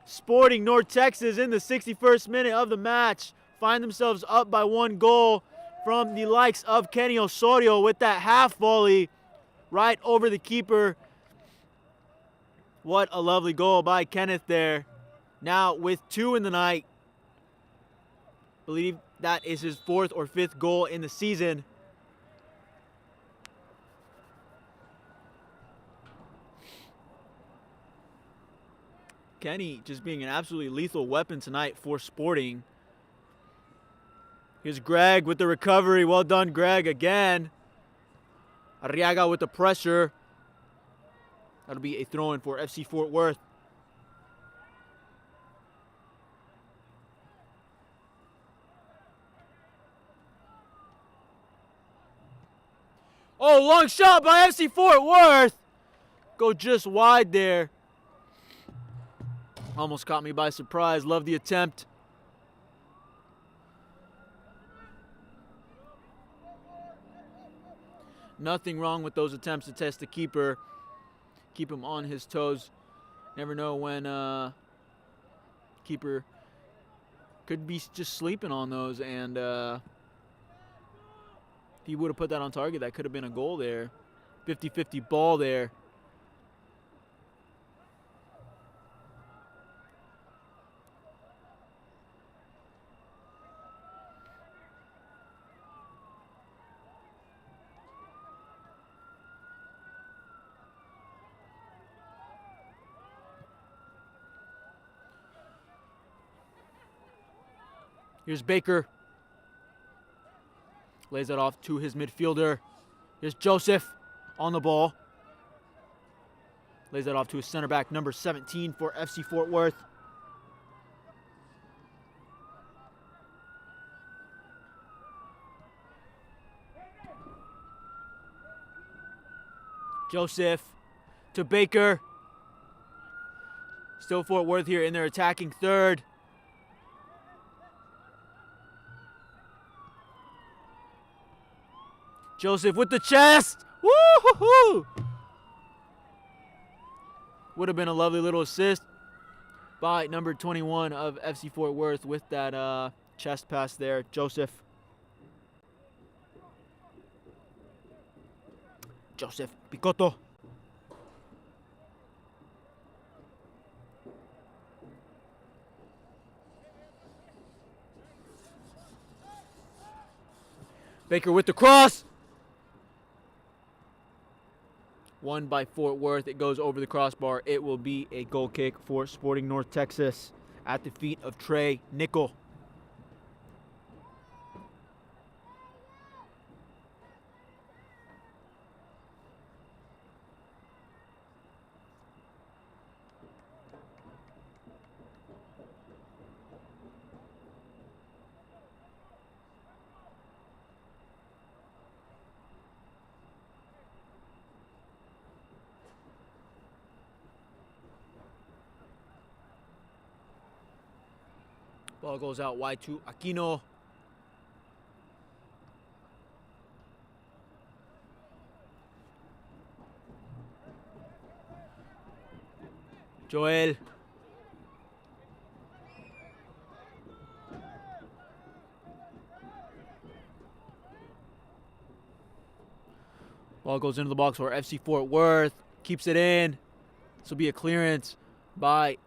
Sporting North Texas in the 61st minute of the match find themselves up by 1 goal from the likes of Kenny Osorio with that half volley right over the keeper. What a lovely goal by Kenneth there. Now with 2 in the night. Believe that is his 4th or 5th goal in the season. Kenny just being an absolutely lethal weapon tonight for Sporting. Here's Greg with the recovery. Well done, Greg, again. Arriaga with the pressure. That'll be a throw-in for FC Fort Worth. Oh, long shot by FC Fort Worth. Go just wide there. Almost caught me by surprise. Love the attempt. Nothing wrong with those attempts to test the keeper. Keep him on his toes. Never know when keeper could be just sleeping on those, and if he would have put that on target, that could have been a goal there. 50-50 ball there. Here's Baker. Lays it off to his midfielder. Here's Joseph on the ball. Lays that off to his center back, number 17 for FC Fort Worth. Joseph to Baker. Still Fort Worth here in their attacking third. Joseph with the chest. Woo-hoo-hoo! Would have been a lovely little assist by number 21 of FC Fort Worth with that chest pass there, Joseph. Joseph Picotto. Baker with the cross. Won by Fort Worth. It goes over the crossbar. It will be a goal kick for Sporting North Texas at the feet of Trey Nickel. Ball goes out wide to Aquino. Joel. Ball goes into the box for FC Fort Worth. Keeps it in. This will be a clearance by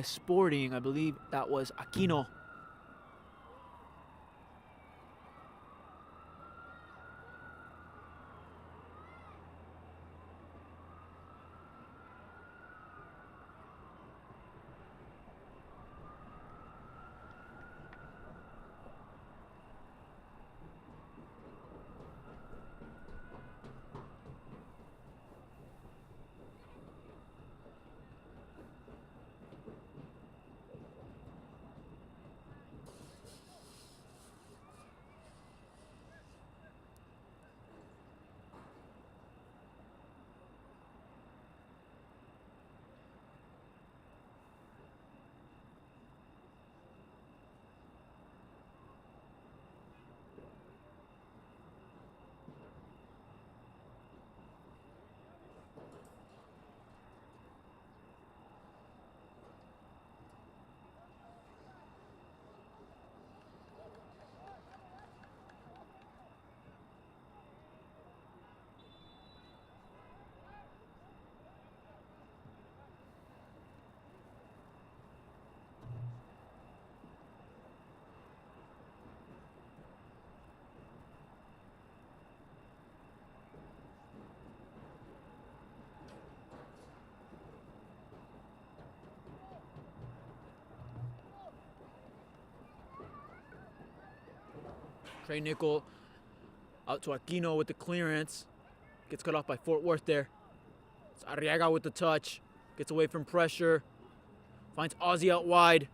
Sporting. I believe that was Aquino. Trey Nickel out to Aquino with the clearance. Gets cut off by Fort Worth there. It's Arriaga with the touch. Gets away from pressure. Finds Ozzy out wide.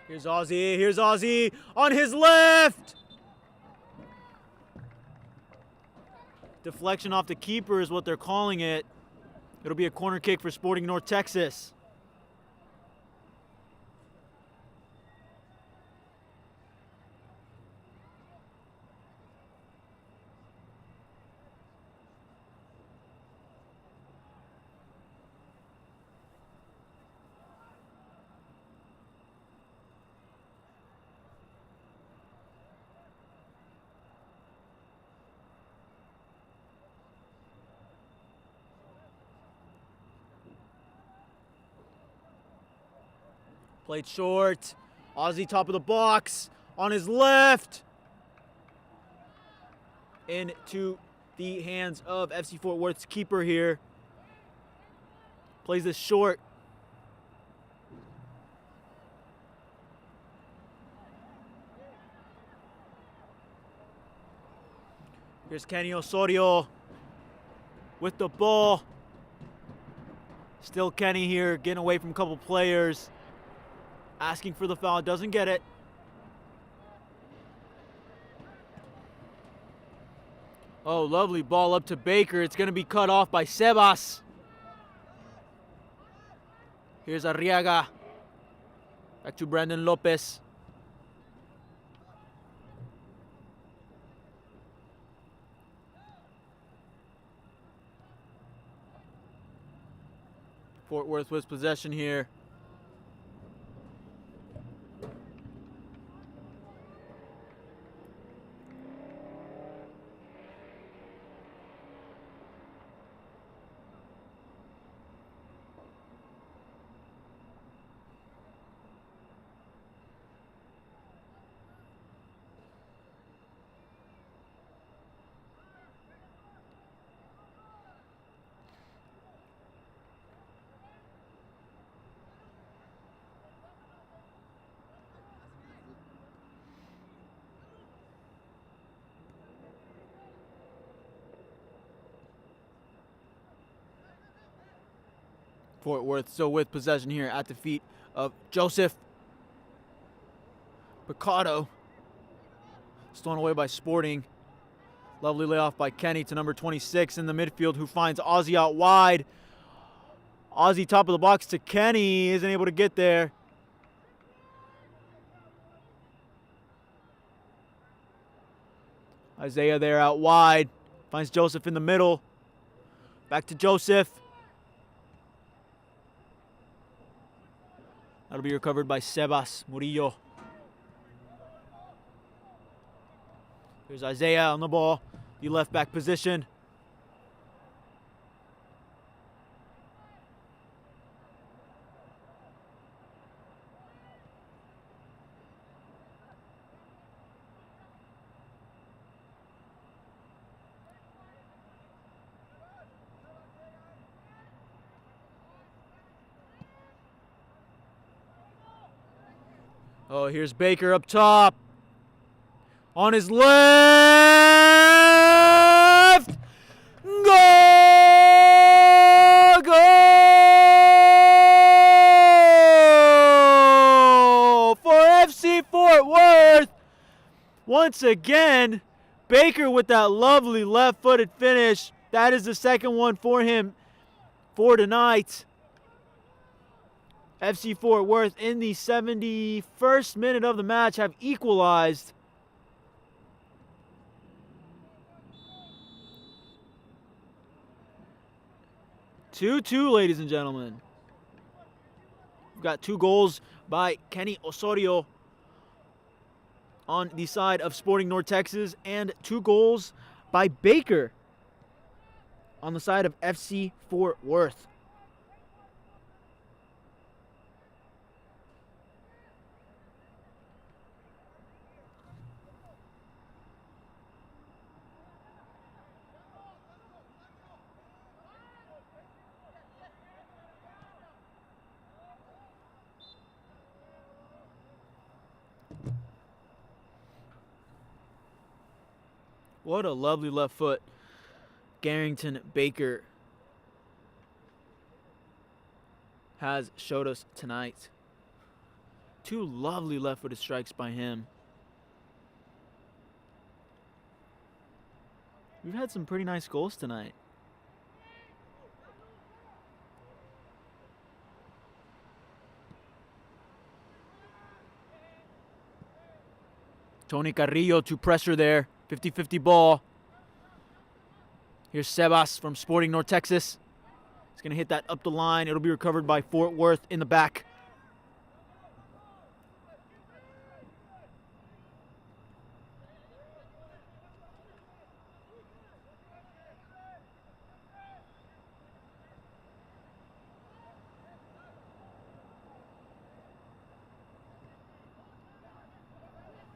Here's Ozzy. Here's Ozzy on his left. Deflection off the keeper is what they're calling it. It'll be a corner kick for Sporting North Texas. Played short. Ozzy top of the box. On his left. Into the hands of FC Fort Worth's keeper here. Plays this short. Here's Kenny Osorio with the ball. Still Kenny here, getting away from a couple players. Asking for the foul, doesn't get it. Oh, lovely ball up to Baker. It's going to be cut off by Sebas. Here's Arriaga. Back to Brandon Lopez. Fort Worth with possession here. Fort Worth still with possession here at the feet of Joseph. Picado. Stolen away by Sporting. Lovely layoff by Kenny to number 26 in the midfield, who finds Ozzy out wide. Ozzy top of the box to Kenny. Isn't able to get there. Isaiah there out wide. Finds Joseph in the middle. Back to Joseph. That'll be recovered by Sebas Murillo. Here's Isaiah on the ball. The left back position. Oh, here's Baker up top. On his left. Goal! Goal! For FC Fort Worth. Once again, Baker with that lovely left-footed finish. That is the second one for him for tonight. FC Fort Worth in the 71st minute of the match have equalized. Two, ladies and gentlemen. We've got 2 goals by Kenny Osorio on the side of Sporting North Texas, and 2 goals by Baker on the side of FC Fort Worth. What a lovely left foot Garrington Baker has showed us tonight. 2 lovely left-footed strikes by him. We've had some pretty nice goals tonight. Tony Carrillo to pressure there. 50-50 ball. Here's Sebas from Sporting North Texas. He's going to hit that up the line. It'll be recovered by Fort Worth in the back.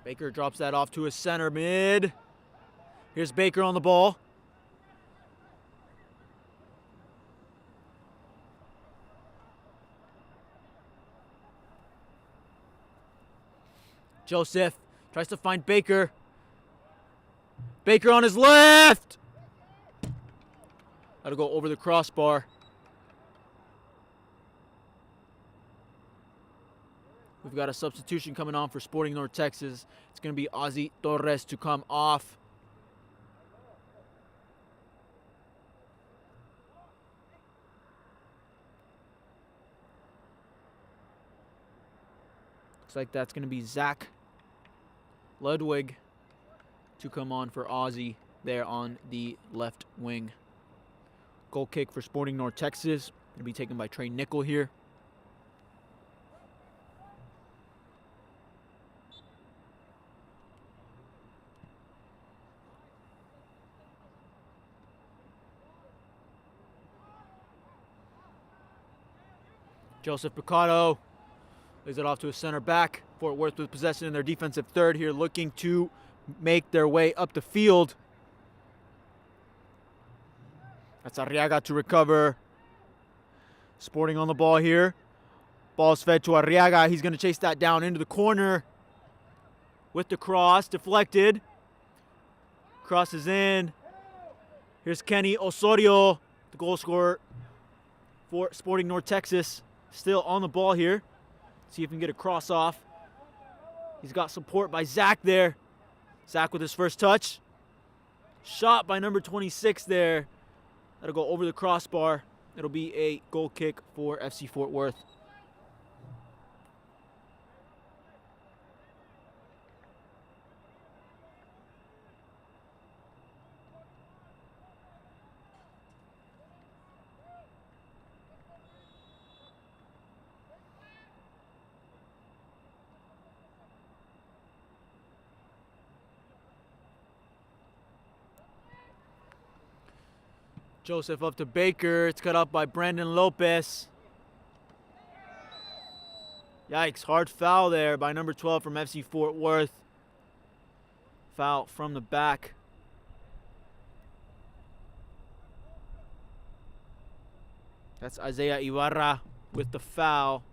Baker drops that off to his center mid. Here's Baker on the ball. Joseph tries to find Baker. Baker on his left. That'll go over the crossbar. We've got a substitution coming on for Sporting North Texas. It's going to be Ozzy Torres to come off. Looks like that's going to be Zach Ludwig to come on for Ozzy there on the left wing. Goal kick for Sporting North Texas. Going to be taken by Trey Nickel here. Joseph Picado lays it off to a center back. Fort Worth with possession in their defensive third here, looking to make their way up the field. That's Arriaga to recover. Sporting on the ball here. Ball's fed to Arriaga. He's going to chase that down into the corner with the cross. Deflected. Crosses in. Here's Kenny Osorio, the goal scorer for Sporting North Texas. Still on the ball here. See if we can get a cross off. He's got support by Zach there. Zach with his first touch. Shot by number 26 there. That'll go over the crossbar. It'll be a goal kick for FC Fort Worth. Joseph up to Baker. It's cut off by Brandon Lopez. Yikes, hard foul there by number 12 from FC Fort Worth. Foul from the back. That's Isaiah Ibarra with the foul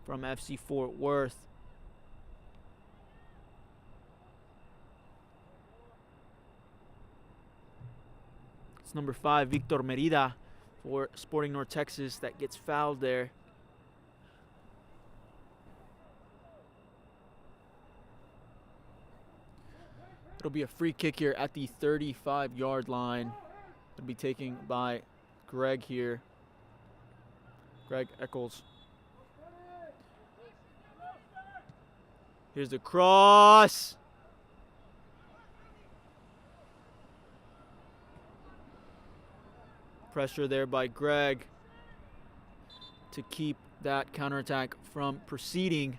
from FC Fort Worth. It's number 5, Victor Merida for Sporting North Texas that gets fouled there. It'll be a free kick here at the 35-yard line. It'll be taken by Greg here. Greg Eccles. Here's the cross. Pressure there by Greg to keep that counterattack from proceeding.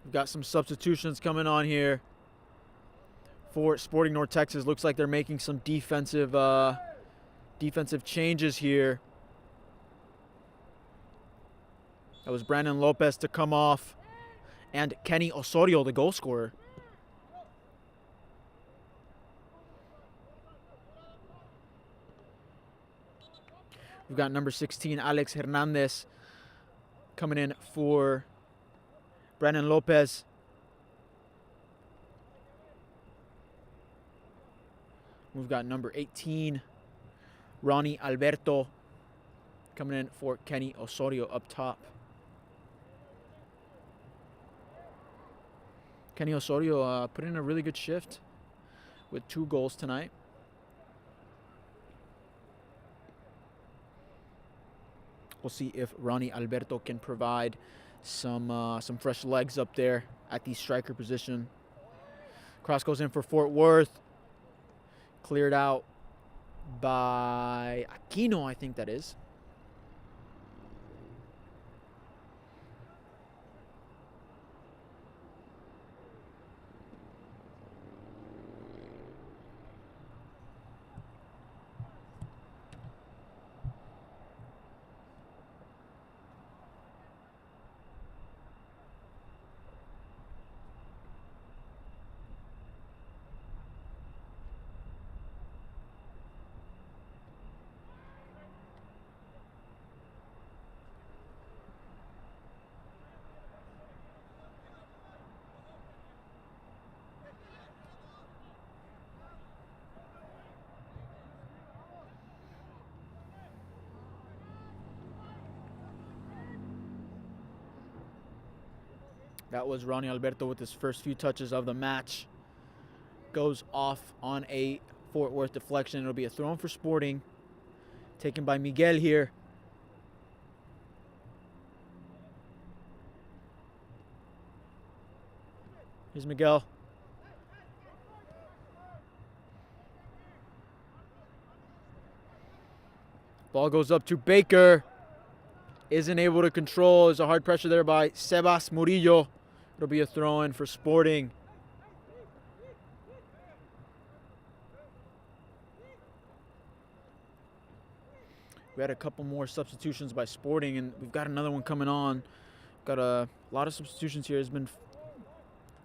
We've got some substitutions coming on here for Sporting North Texas. Looks like they're making some defensive changes here. That was Brandon Lopez to come off, and Kenny Osorio, the goal scorer. We've got number 16, Alex Hernandez, coming in for Brandon Lopez. We've got number 18, Ronnie Alberto, coming in for Kenny Osorio up top. Kenny Osorio put in a really good shift with 2 goals tonight. We'll see if Ronnie Alberto can provide some fresh legs up there at the striker position. Cross goes in for Fort Worth. Cleared out by Aquino, I think that is. That was Ronnie Alberto with his first few touches of the match. Goes off on a Fort Worth deflection. It'll be a throw in for Sporting. Taken by Miguel here. Here's Miguel. Ball goes up to Baker. Isn't able to control. There's a hard pressure there by Sebas Murillo. It'll be a throw-in for Sporting. We had a couple more substitutions by Sporting, and we've got another one coming on. Got a lot of substitutions here. There's been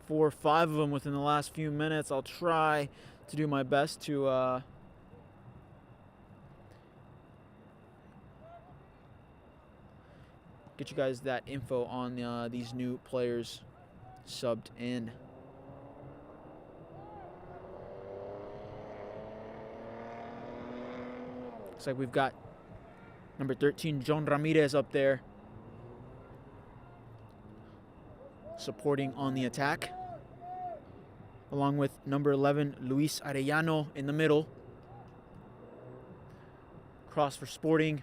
4 or 5 of them within the last few minutes. I'll try to do my best to get you guys that info on these new players subbed in. Looks like we've got number 13, John Ramirez, up there supporting on the attack, along with number 11, Luis Arellano, in the middle. Cross for Sporting.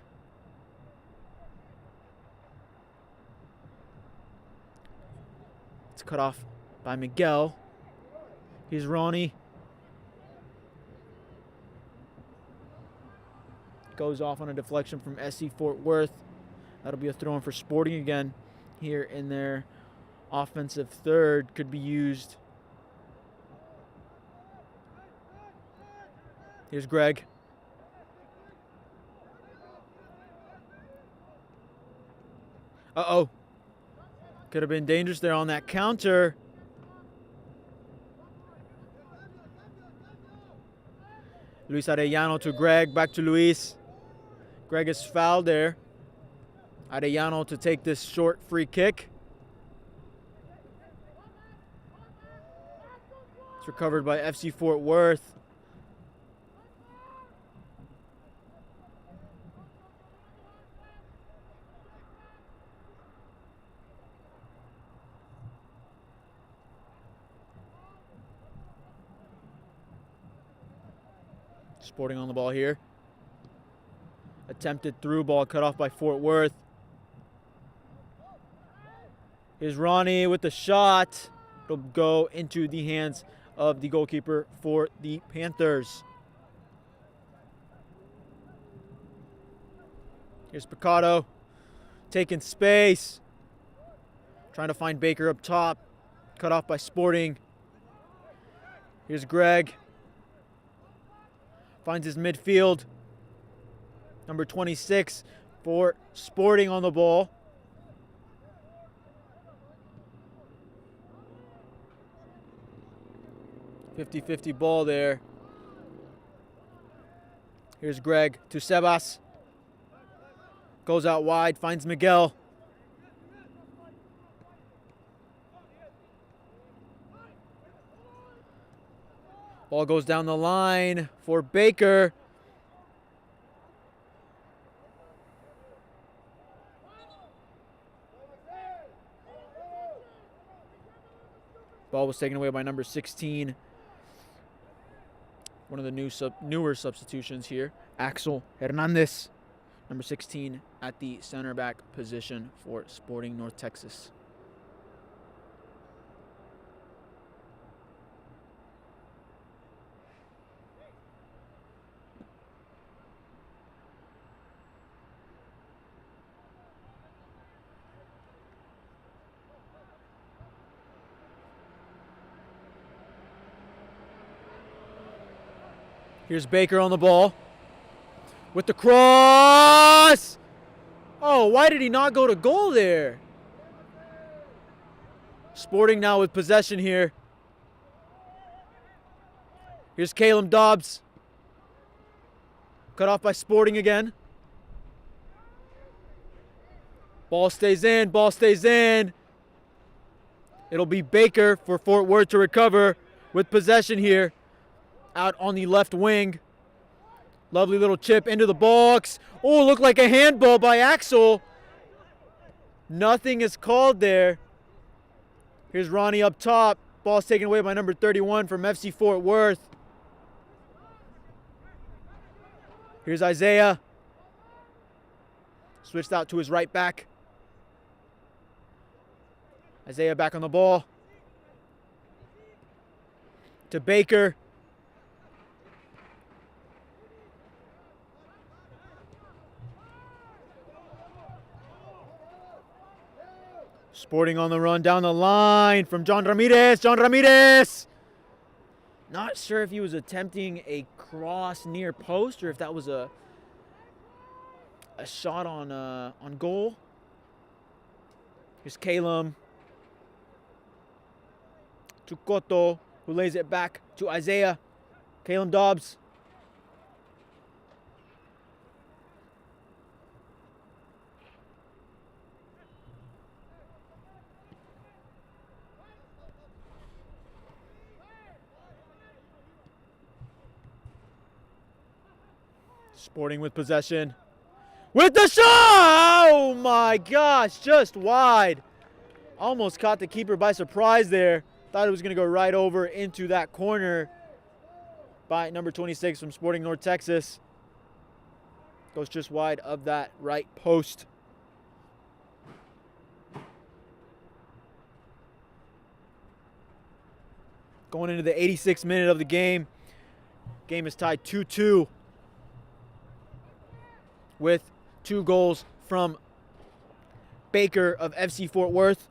It's cut off by Miguel. Here's Ronnie. Goes off on a deflection from SC Fort Worth. That'll be a throw in for Sporting again here in their offensive third. Could be used. Here's Greg. Uh-oh. Could have been dangerous there on that counter. Luis Arellano to Greg. Back to Luis. Greg is fouled there. Arellano to take this short free kick. It's recovered by FC Fort Worth. Sporting on the ball here. Attempted through ball, cut off by Fort Worth. Here's Ronnie with the shot. It'll go into the hands of the goalkeeper for the Panthers. Here's Picado taking space. Trying to find Baker up top. Cut off by Sporting. Here's Greg. Finds his midfield. Number 26 for Sporting on the ball. .50-50 ball there. Here's Greg to Sebas. Goes out wide, finds Miguel. Ball goes down the line for Baker. Ball was taken away by number 16. One of the newer substitutions here, Axel Hernandez, number 16 at the center back position for Sporting North Texas. Here's Baker on the ball with the cross. Oh, why did he not go to goal there? Sporting now with possession here. Here's Caleb Dobbs. Cut off by Sporting again. Ball stays in, ball stays in. It'll be Baker for Fort Worth to recover with possession here. Out on the left wing. Lovely little chip into the box. Oh, looked like a handball by Axel. Nothing is called there. Here's Ronnie up top. Ball's taken away by number 31 from FC Fort Worth. Here's Isaiah. Switched out to his right back. Isaiah back on the ball. To Baker. Sporting on the run down the line from John Ramirez. John Ramirez! Not sure if he was attempting a cross near post or if that was a shot on goal. Here's Calum. To Cotto, who lays it back to Isaiah. Calum Dobbs. Sporting with possession. With the shot! Oh my gosh, just wide. Almost caught the keeper by surprise there. Thought it was going to go right over into that corner by number 26 from Sporting North Texas. Goes just wide of that right post. Going into the 86th minute of the game. Game is tied 2-2 with 2 goals from Baker of FC Fort Worth.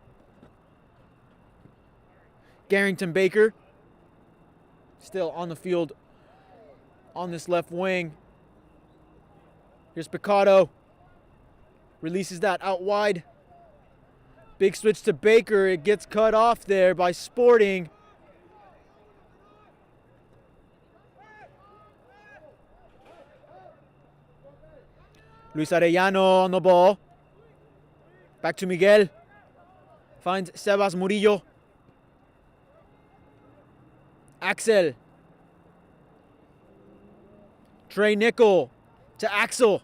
Garrington Baker still on the field on this left wing. Here's Picado. Releases that out wide. Big switch to Baker. It gets cut off there by Sporting. Luis Arellano on the ball. Back to Miguel. Finds Sebas Murillo. Axel. Trey Nickel to Axel.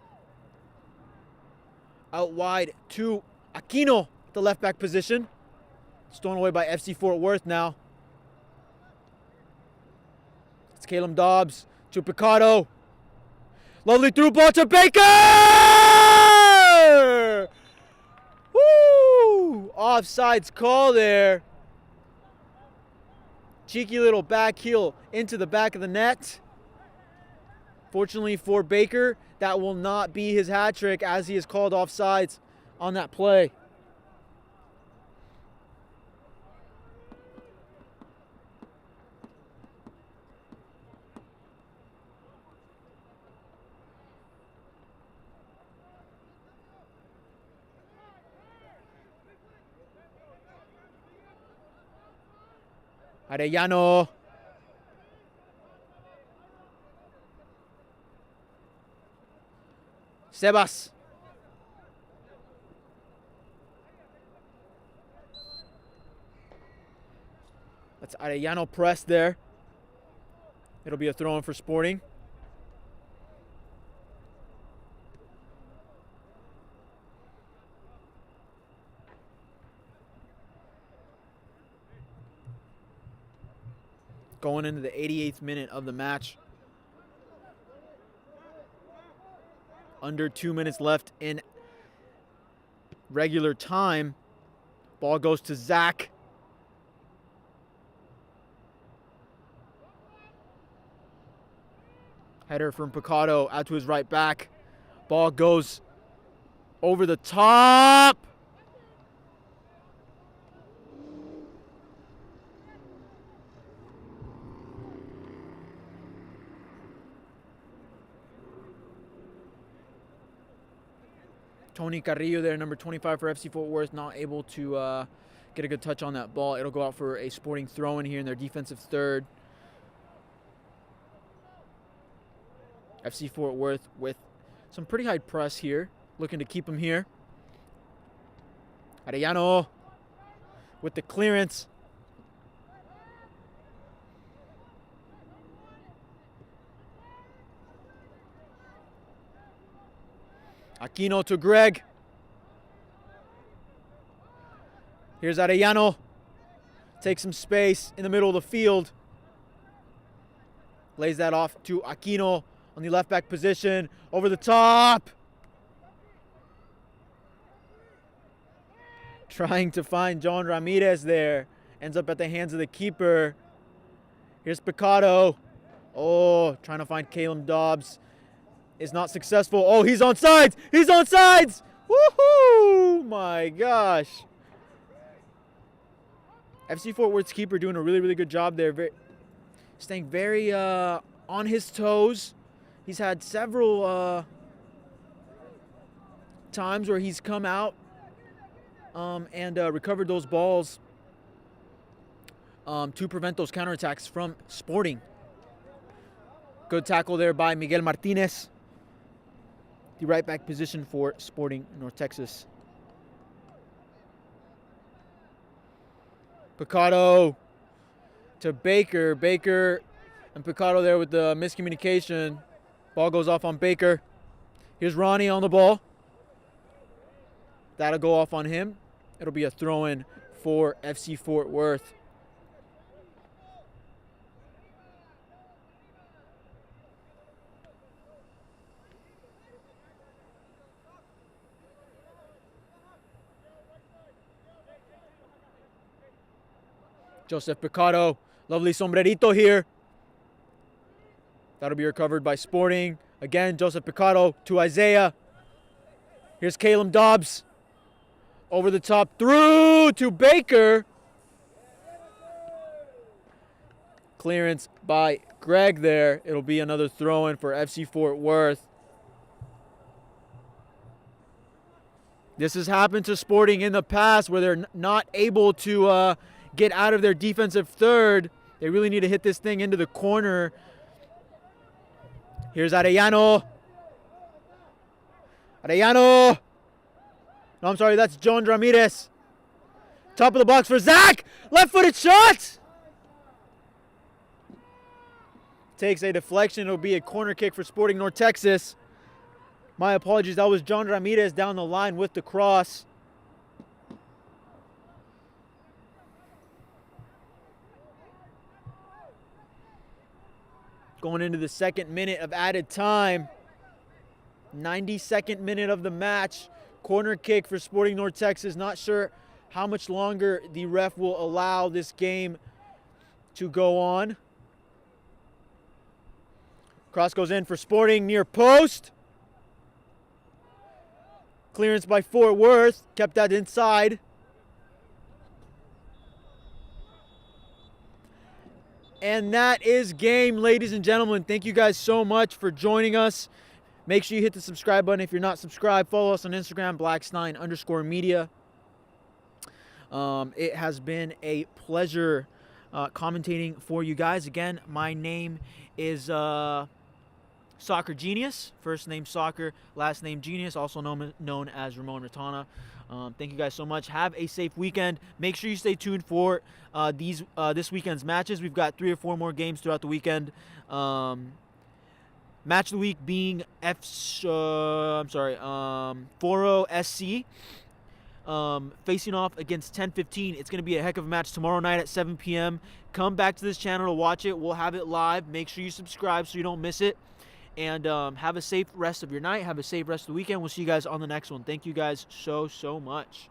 Out wide to Aquino, the left back position. Stolen away by FC Fort Worth now. It's Caleb Dobbs to Picado. Lovely through ball to Baker! Woo! Offsides call there. Cheeky little back heel into the back of the net. Fortunately for Baker, that will not be his hat trick as he is called offsides on that play. Arellano. Sebas. That's Arellano press there. It'll be a throw-in for Sporting. Going into the 88th minute of the match. Under 2 minutes left in regular time. Ball goes to Zach. Header from Picado out to his right back. Ball goes over the top. Tony Carrillo there, number 25 for FC Fort Worth, not able to get a good touch on that ball. It'll go out for a Sporting throw-in here in their defensive third. FC Fort Worth with some pretty high press here, looking to keep him here. Arellano with the clearance. Aquino to Greg. Here's Arellano. Takes some space in the middle of the field. Lays that off to Aquino on the left back position. Over the top. Trying to find John Ramirez there. Ends up at the hands of the keeper. Here's Picado. Oh, trying to find Caleb Dobbs. Is not successful. Oh, he's onside. He's onside. Woohoo! My gosh. FC Fort Worth's keeper doing a really, really good job there. Staying very on his toes. He's had several times where he's come out and recovered those balls to prevent those counterattacks from Sporting. Good tackle there by Miguel Martinez. The right back position for Sporting North Texas. Picado to Baker. Baker and Picado there with the miscommunication. Ball goes off on Baker. Here's Ronnie on the ball. That'll go off on him. It'll be a throw-in for FC Fort Worth. Joseph Picado, lovely sombrerito here. That'll be recovered by Sporting. Again, Joseph Picado to Isaiah. Here's Caleb Dobbs. Over the top, through to Baker. Clearance by Greg there. It'll be another throw-in for FC Fort Worth. This has happened to Sporting in the past where they're not able to get out of their defensive third. They really need to hit this thing into the corner. Here's Arellano. Arellano. No, I'm sorry, that's John Ramirez. Top of the box for Zach. Left-footed shot. Takes a deflection. It'll be a corner kick for Sporting North Texas. My apologies. That was John Ramirez down the line with the cross. Going into the second minute of added time. 92nd minute of the match. Corner kick for Sporting North Texas. Not sure how much longer the ref will allow this game to go on. Cross goes in for Sporting near post. Clearance by Fort Worth. Kept that inside. And that is game, ladies and gentlemen. Thank you guys so much for joining us. Make sure you hit the subscribe button if you're not subscribed. Follow us on Instagram, blackstein_media. It has been a pleasure commentating for you guys. Again, my name is Soccer Genius. First name Soccer, last name Genius, also known as Ramon Ratana. Thank you guys so much. Have a safe weekend. Make sure you stay tuned for this weekend's matches. We've got 3 or 4 more games throughout the weekend. Match of the week being Foro SC facing off against 1015. It's going to be a heck of a match tomorrow night at 7 p.m. Come back to this channel to watch it. We'll have it live. Make sure you subscribe so you don't miss it. And have a safe rest of your night. Have a safe rest of the weekend. We'll see you guys on the next one. Thank you guys so much.